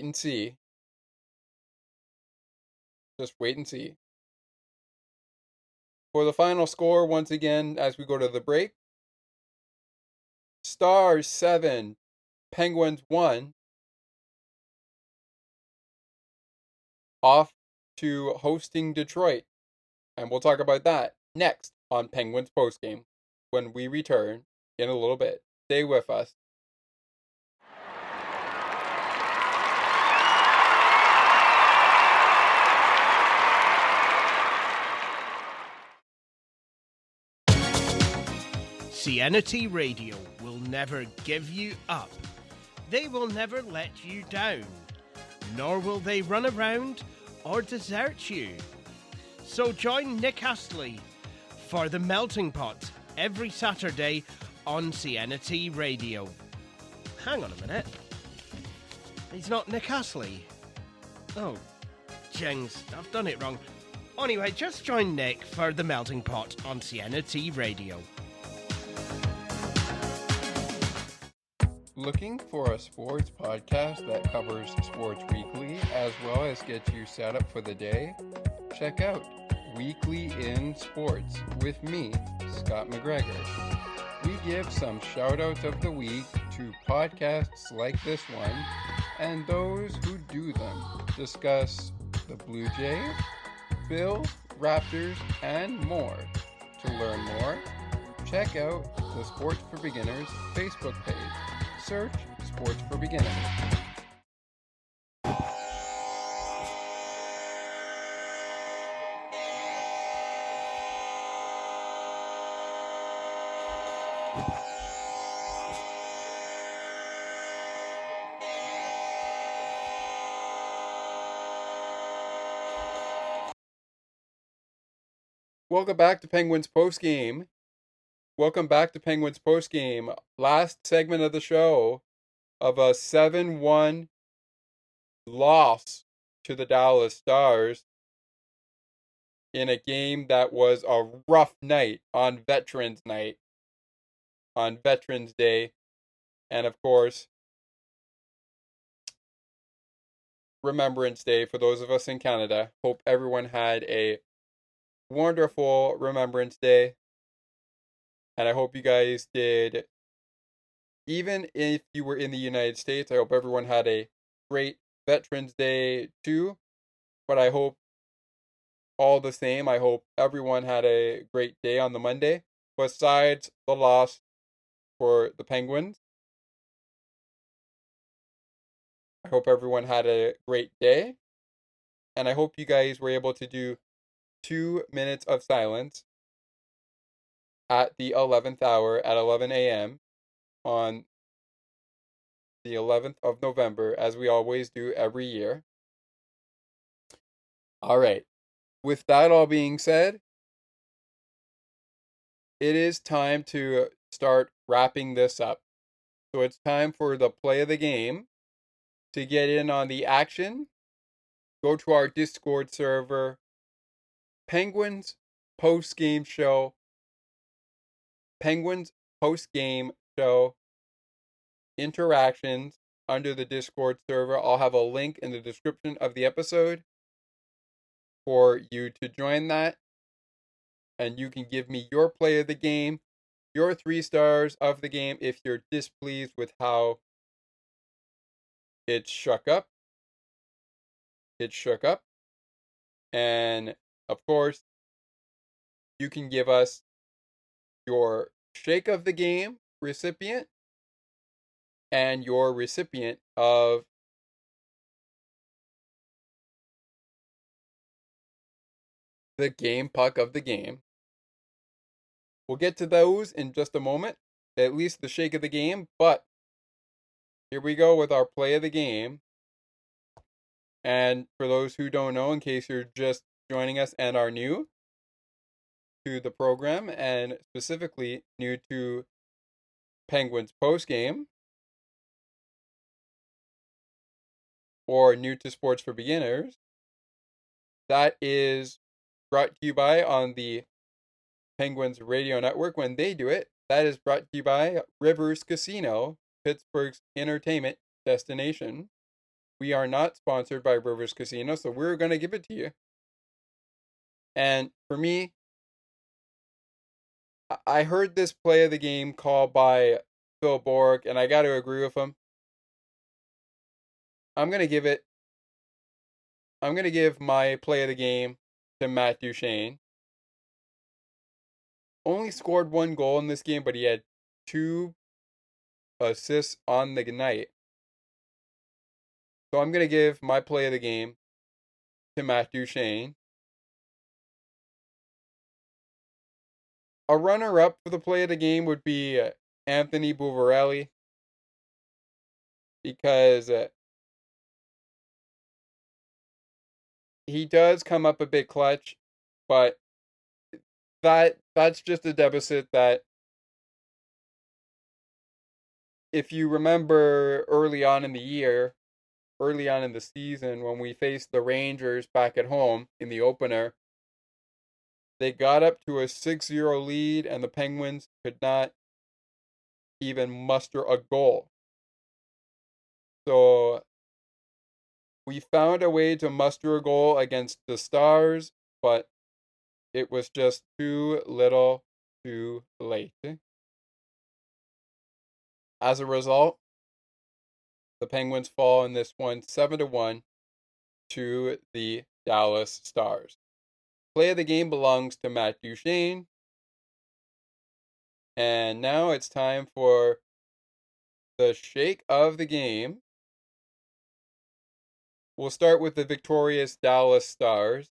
and see. Just wait and see. For the final score, once again, as we go to the break, Stars 7, Penguins 1. Off to hosting Detroit. And we'll talk about that next on Penguins Postgame when we return in a little bit. Stay with us. CNT Radio will never give you up. They will never let you down. Nor will they run around or desert you. So join Nick Astley for The Melting Pot every Saturday on CNT Radio. Hang on a minute. He's not Nick Astley. Oh, jings, I've done it wrong. Anyway, just join Nick for The Melting Pot on CNT Radio. Looking for a sports podcast that covers sports weekly as well as gets you set up for the day? Check out Weekly in Sports with me, Scott McGregor. We give some shout-outs of the week to podcasts like this one and those who do them. Discuss the Blue Jays, Bills, Raptors, and more. To learn more, check out the Sports for Beginners Facebook page. Search Sports for Beginners. Welcome back to Penguins Postgame. Welcome back to Penguins Postgame. Last segment of the show of a 7-1 loss to the Dallas Stars. in a game that was a rough night on Veterans Night, on Veterans Day, and of course, Remembrance Day for those of us in Canada. Hope everyone had a wonderful Remembrance Day. And I hope you guys did, even if you were in the United States, I hope everyone had a great Veterans Day too. But I hope all the same, I hope everyone had a great day on the Monday, besides the loss for the Penguins. I hope everyone had a great day. And I hope you guys were able to do 2 minutes of silence at the 11th hour at 11 a.m. on the 11th of November, as we always do every year. All right. With that all being said, it is time to start wrapping this up. So it's time for the play of the game. To get in on the action, go to our Discord server, Penguins post-game show, Penguins post-game show interactions under the Discord server. I'll have a link in the description of the episode for you to join that. And you can give me your play of the game, your 3 stars of the game if you're displeased with how it shook up. And of course, you can give us your shake of the game recipient and your recipient of the game puck of the game. We'll get to those in just a moment, at least the shake of the game, but here we go with our play of the game. And for those who don't know, in case you're just joining us and are new to the program, and specifically new to Penguins postgame, or new to Sports for Beginners, that is brought to you by on the Penguins radio network when they do it. That is brought to you by Rivers Casino, Pittsburgh's entertainment destination. We are not sponsored by Rivers Casino, so we're going to give it to you. And for me, I heard this play of the game called by Phil Burgh, and I got to agree with him. I'm going to give my play of the game to Matt Duchene. Only scored 1 goal in this game, but he had 2 assists on the night. So I'm going to give my play of the game to Matt Duchene. A runner-up for the play of the game would be Anthony Buvarelli, because he does come up a bit clutch, but that's just a deficit that, if you remember early on in the season, when we faced the Rangers back at home in the opener, they got up to a 6-0 lead, and the Penguins could not even muster a goal. So we found a way to muster a goal against the Stars, but it was just too little, too late. As a result, the Penguins fall in this one 7-1 to the Dallas Stars. Play of the game belongs to Matt Duchene. And now it's time for the shake of the game. We'll start with the victorious Dallas Stars.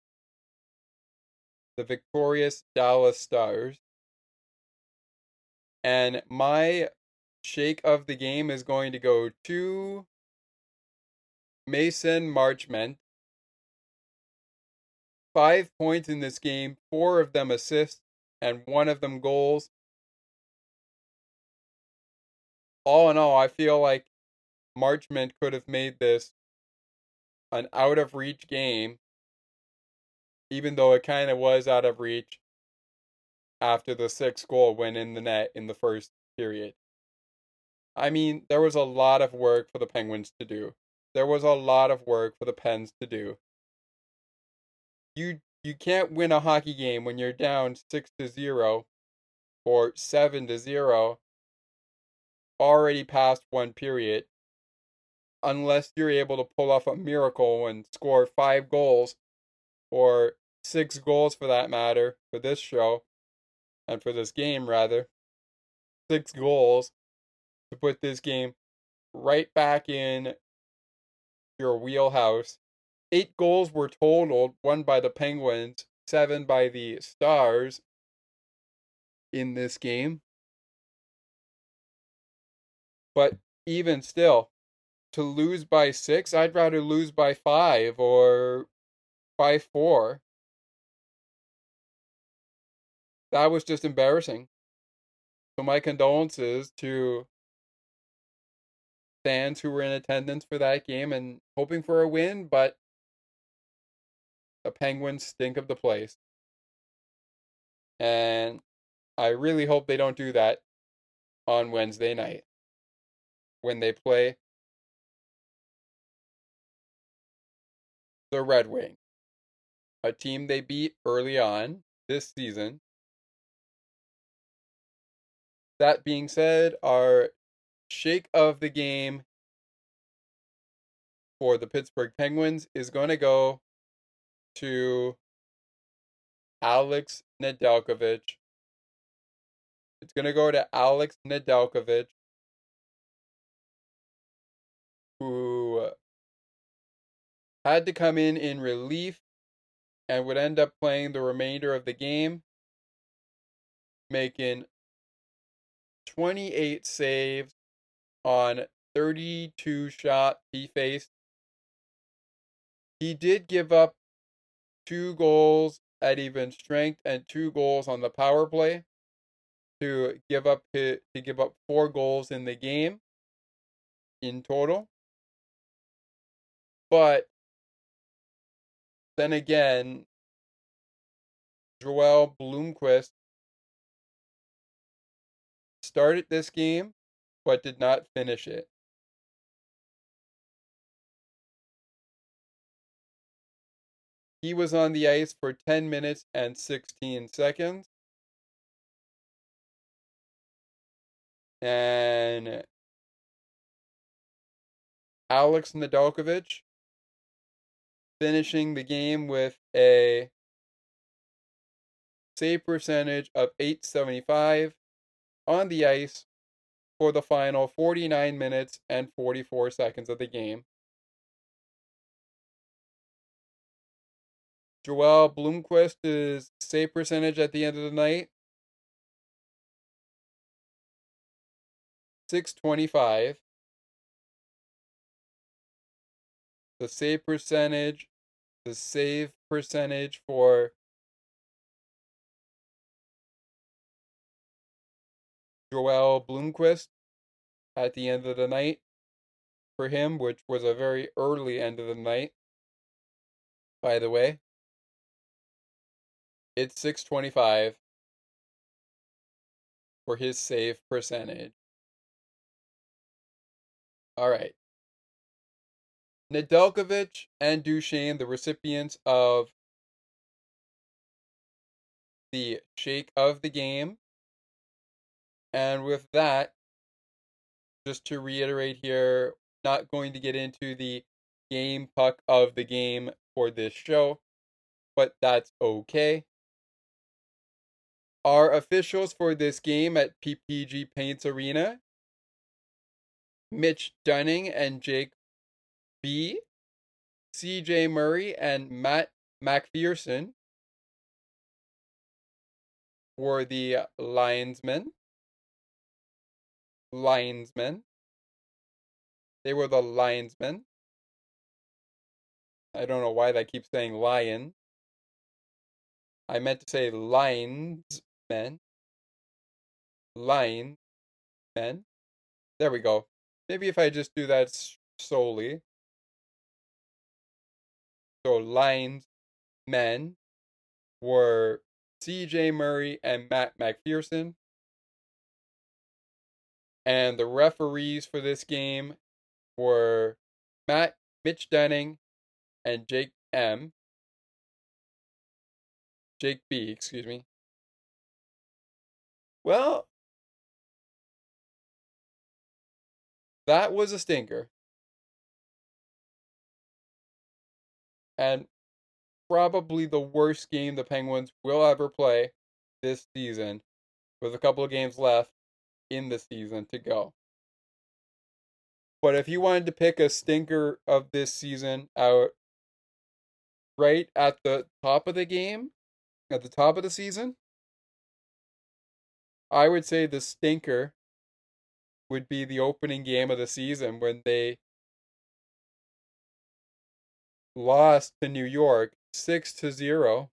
And my shake of the game is going to go to Mason Marchment. 5 points in this game, 4 of them assists, and 1 of them goals. All in all, I feel like Marchment could have made this an out-of-reach game even though it kind of was out of reach after the sixth goal went in the net in the first period. I mean, there was a lot of work for the Penguins to do. There was a lot of work for the Pens to do. You can't win a hockey game when you're down 6-0 or 7-0 already past one period unless you're able to pull off a miracle and score 5 goals or 6 goals for that matter for this show and for this game rather. 6 goals to put this game right back in your wheelhouse. 8 goals were totaled, 1 by the Penguins, 7 by the Stars in this game. But even still, to lose by 6, I'd rather lose by 5 or by 4. That was just embarrassing. So my condolences to fans who were in attendance for that game and hoping for a win, but the Penguins stink of the place. And I really hope they don't do that on Wednesday night when they play the Red Wings, a team they beat early on this season. That being said, our shake of the game for the Pittsburgh Penguins is going to go to Alex Nedeljkovic. It's going to go to Alex Nedeljkovic, who had to come in relief and would end up playing the remainder of the game, making 28 saves on 32 shots he faced. He did give up 2 goals at even strength and 2 goals on the power play to give up 4 goals in the game in total. But then again, Joel Blomqvist started this game but did not finish it. He was on the ice for 10 minutes and 16 seconds. And Alex Nedeljkovic finishing the game with a save percentage of .875 on the ice for the final 49 minutes and 44 seconds of the game. Joel Blomqvist's save percentage at the end of the night, .625. The save percentage for Joel Blomqvist at the end of the night for him, which was a very early end of the night, by the way. It's .625 for his save percentage. All right. Nedeljkovic and Duchesne, the recipients of the shake of the game. And with that, just to reiterate here, not going to get into the game puck of the game for this show, but that's okay. Our officials for this game at PPG Paints Arena, Mitch Dunning and Jake B, CJ Murray and Matt McPherson were the linesmen. They were the linesmen. I don't know why I keep saying lion. I meant to say linesmen. Linesmen. There we go. Maybe if I just do that solely. So linesmen were C.J. Murray and Matt McPherson. And the referees for this game were Mitch Denning and Jake B, excuse me. Well, that was a stinker. And probably the worst game the Penguins will ever play this season, with a couple of games left in the season to go. But if you wanted to pick a stinker of this season out right at the top of the game, at the top of the season, I would say the stinker would be the opening game of the season when they lost to New York 6-0.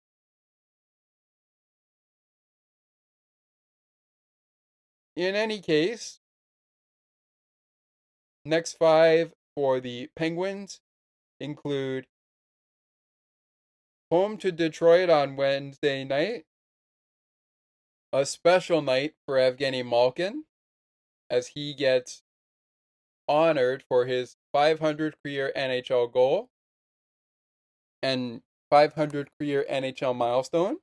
In any case, next 5 for the Penguins include home to Detroit on Wednesday night, a special night for Evgeny Malkin as he gets honored for his 500th career NHL goal and 500th career NHL milestone.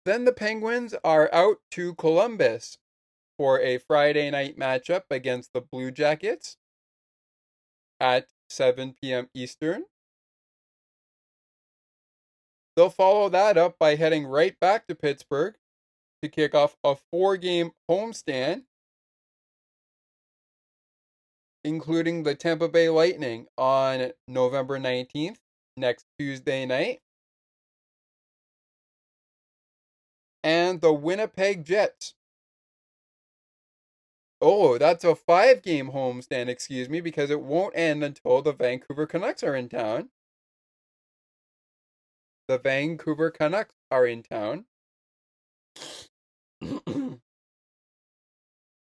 Then the Penguins are out to Columbus for a Friday night matchup against the Blue Jackets at 7 p.m. Eastern. They'll follow that up by heading right back to Pittsburgh to kick off a 4-game homestand, including the Tampa Bay Lightning on November 19th, next Tuesday night, and the Winnipeg Jets. Oh, that's a 5-game homestand, excuse me, because it won't end until the Vancouver Canucks are in town. The Vancouver Canucks are in town.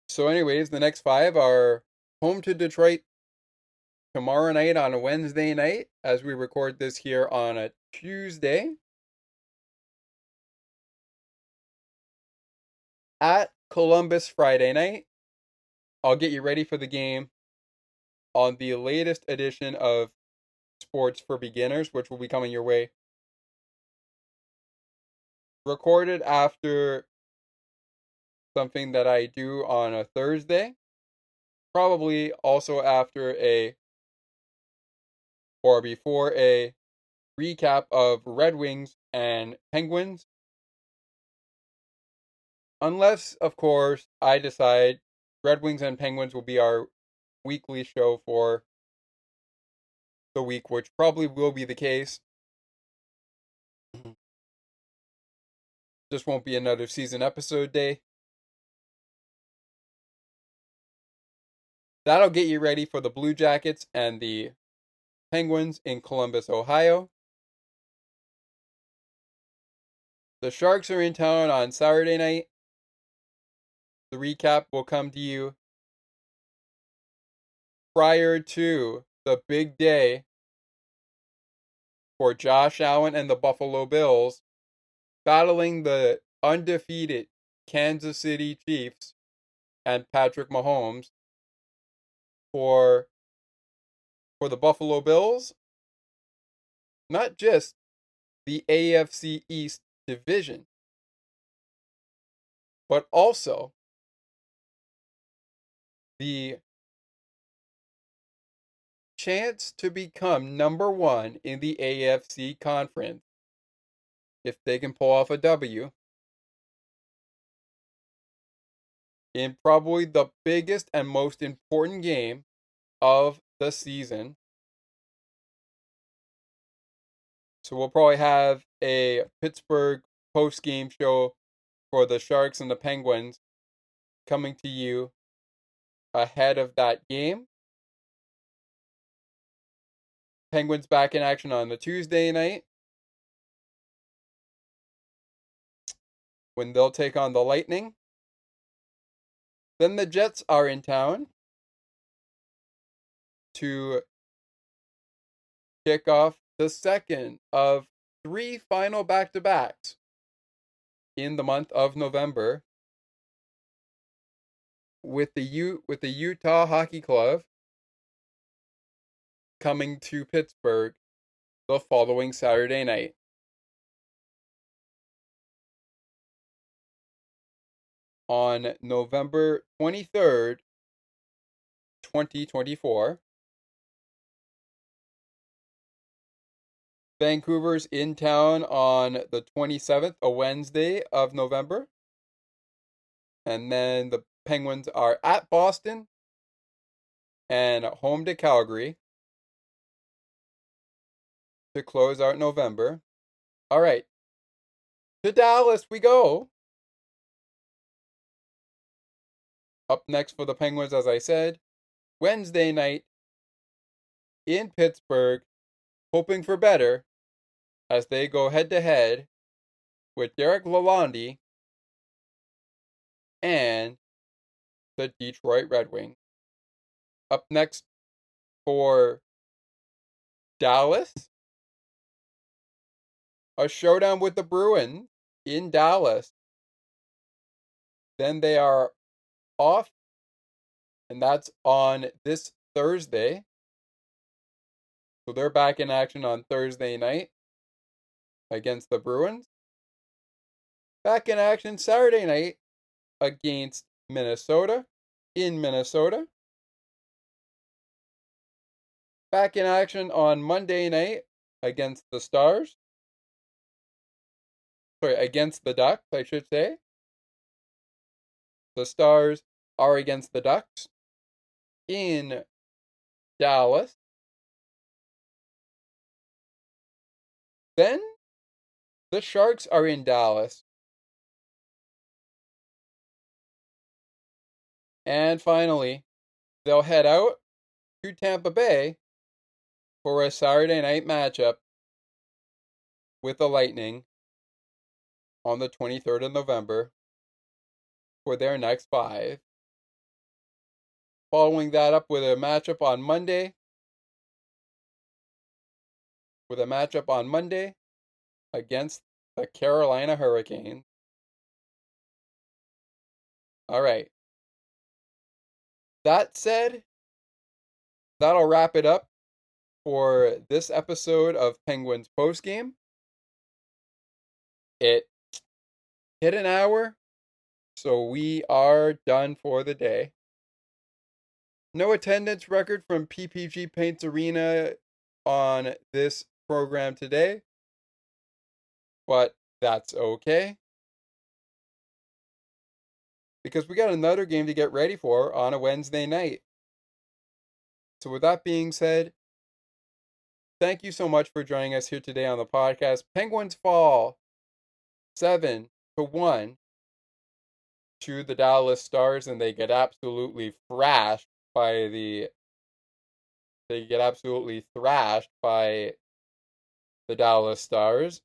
So anyways, the next 5 are home to Detroit tomorrow night on a Wednesday night, as we record this here on a Tuesday. At Columbus Friday night. I'll get you ready for the game on the latest edition of Sports for Beginners, which will be coming your way. Recorded after something that I do on a Thursday. Probably also after or before a recap of Red Wings and Penguins. Unless, of course, I decide Red Wings and Penguins will be our weekly show for the week, which probably will be the case. Just won't be another season episode day. That'll get you ready for the Blue Jackets and the Penguins in Columbus, Ohio. The Sharks are in town on Saturday night. The recap will come to you prior to the big day for Josh Allen and the Buffalo Bills battling the undefeated Kansas City Chiefs and Patrick Mahomes. For the Buffalo Bills, not just the AFC East division, but also the chance to become number 1 in the AFC conference if they can pull off a W in probably the biggest and most important game of the season. So we'll probably have a Pittsburgh post-game show for the Sharks and the Penguins coming to you ahead of that game. Penguins back in action on the Tuesday night when they'll take on the Lightning. Then the Jets are in town to kick off the second of 3 final back-to-backs in the month of November with the Utah Hockey Club coming to Pittsburgh the following Saturday night. On November 23rd, 2024. Vancouver's in town on the 27th, a Wednesday of November. And then the Penguins are at Boston and home to Calgary to close out November. All right. To Dallas we go. Up next for the Penguins, as I said, Wednesday night in Pittsburgh, hoping for better as they go head-to-head with Derek Lalonde and the Detroit Red Wings. Up next for Dallas, a showdown with the Bruins in Dallas. Then they are off, and that's on this Thursday. So they're back in action on Thursday night against the Bruins. Back in action Saturday night against Minnesota in Minnesota. Back in action on Monday night against the Stars. Against the Ducks, I should say. The Stars are against the Ducks in Dallas. Then the Sharks are in Dallas. And finally, they'll head out to Tampa Bay for a Saturday night matchup with the Lightning on the 23rd of November for their next 5. Following that up with a matchup on Monday. Against the Carolina Hurricanes. All right. That said, that'll wrap it up for this episode of Penguins Postgame. It hit an hour, so we are done for the day. No attendance record from PPG Paints Arena on this program today, but that's okay, because we got another game to get ready for on a Wednesday night. So with that being said, thank you so much for joining us here today on the podcast. Penguins fall 7-1 to the Dallas Stars, and they get absolutely thrashed by the Dallas Stars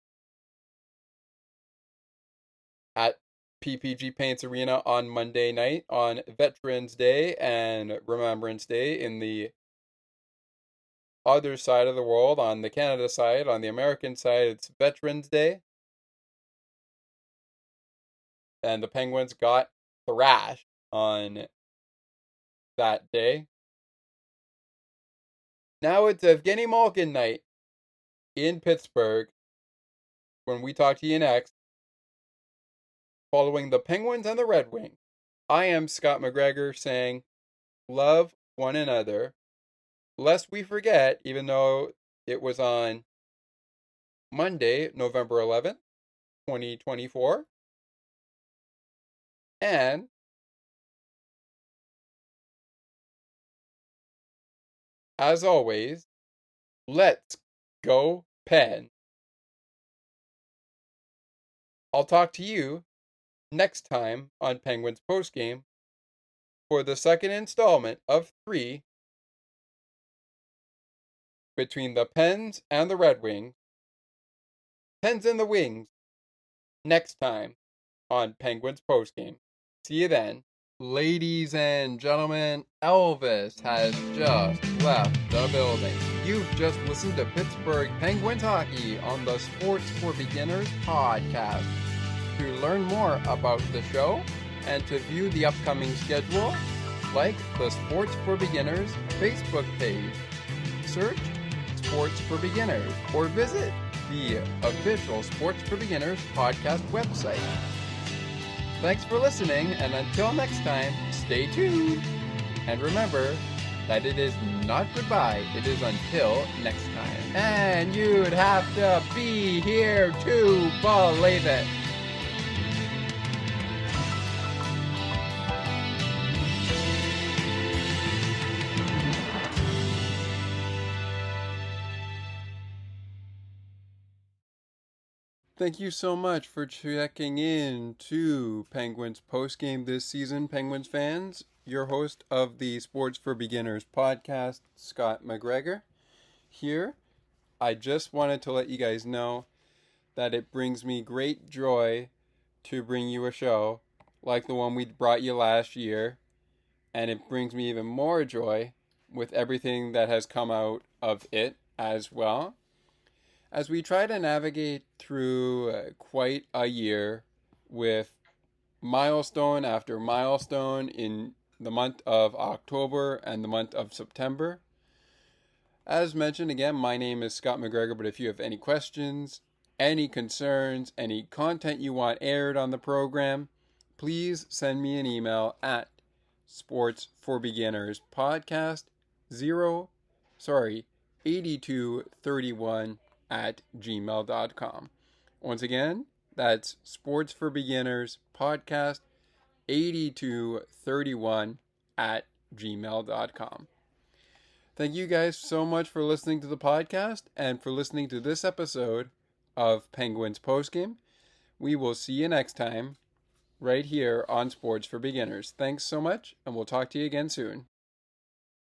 at PPG Paints Arena on Monday night on Veterans Day and Remembrance Day in the other side of the world. On the Canada side, on the American side, it's Veterans Day. And the Penguins got thrashed on that day. Now it's Evgeny Malkin night in Pittsburgh when we talk to you next, following the Penguins and the Red Wings. I am Scott McGregor saying, love one another, lest we forget, even though it was on Monday, November 11th, 2024. And as always, let's go Pen. I'll talk to you next time on Penguins Postgame for the second installment of 3 between the Pens and the Red Wings. Pens and the Wings next time on Penguins Postgame. See you then. Ladies and gentlemen, Elvis has just left the building. You You've just listened to Pittsburgh Penguins hockey on the Sports for Beginners podcast. To learn more about the show and to view the upcoming schedule, like the Sports for Beginners Facebook page. Search Sports for Beginners or visit the official Sports for Beginners podcast website. Thanks for listening, and until next time, stay tuned. And remember that it is not goodbye, it is until next time. And you'd have to be here to believe it. Thank you so much for checking in to Penguins postgame this season, Penguins fans. Your host of the Sports for Beginners podcast, Scott McGregor, here. I just wanted to let you guys know that it brings me great joy to bring you a show like the one we brought you last year, and it brings me even more joy with everything that has come out of it as well. As we try to navigate through quite a year with milestone after milestone in the month of October and the month of September. As mentioned again, my name is Scott McGregor, but if you have any questions, any concerns, any content you want aired on the program, please send me an email at sportsforbeginnerspodcast 8231 at gmail.com. Once again, that's sportsforbeginnerspodcast 8231 at gmail.com. Thank you guys so much for listening to the podcast and for listening to this episode of Penguins Postgame. We will see you next time right here on Sports for Beginners. Thanks so much, and we'll talk to you again soon.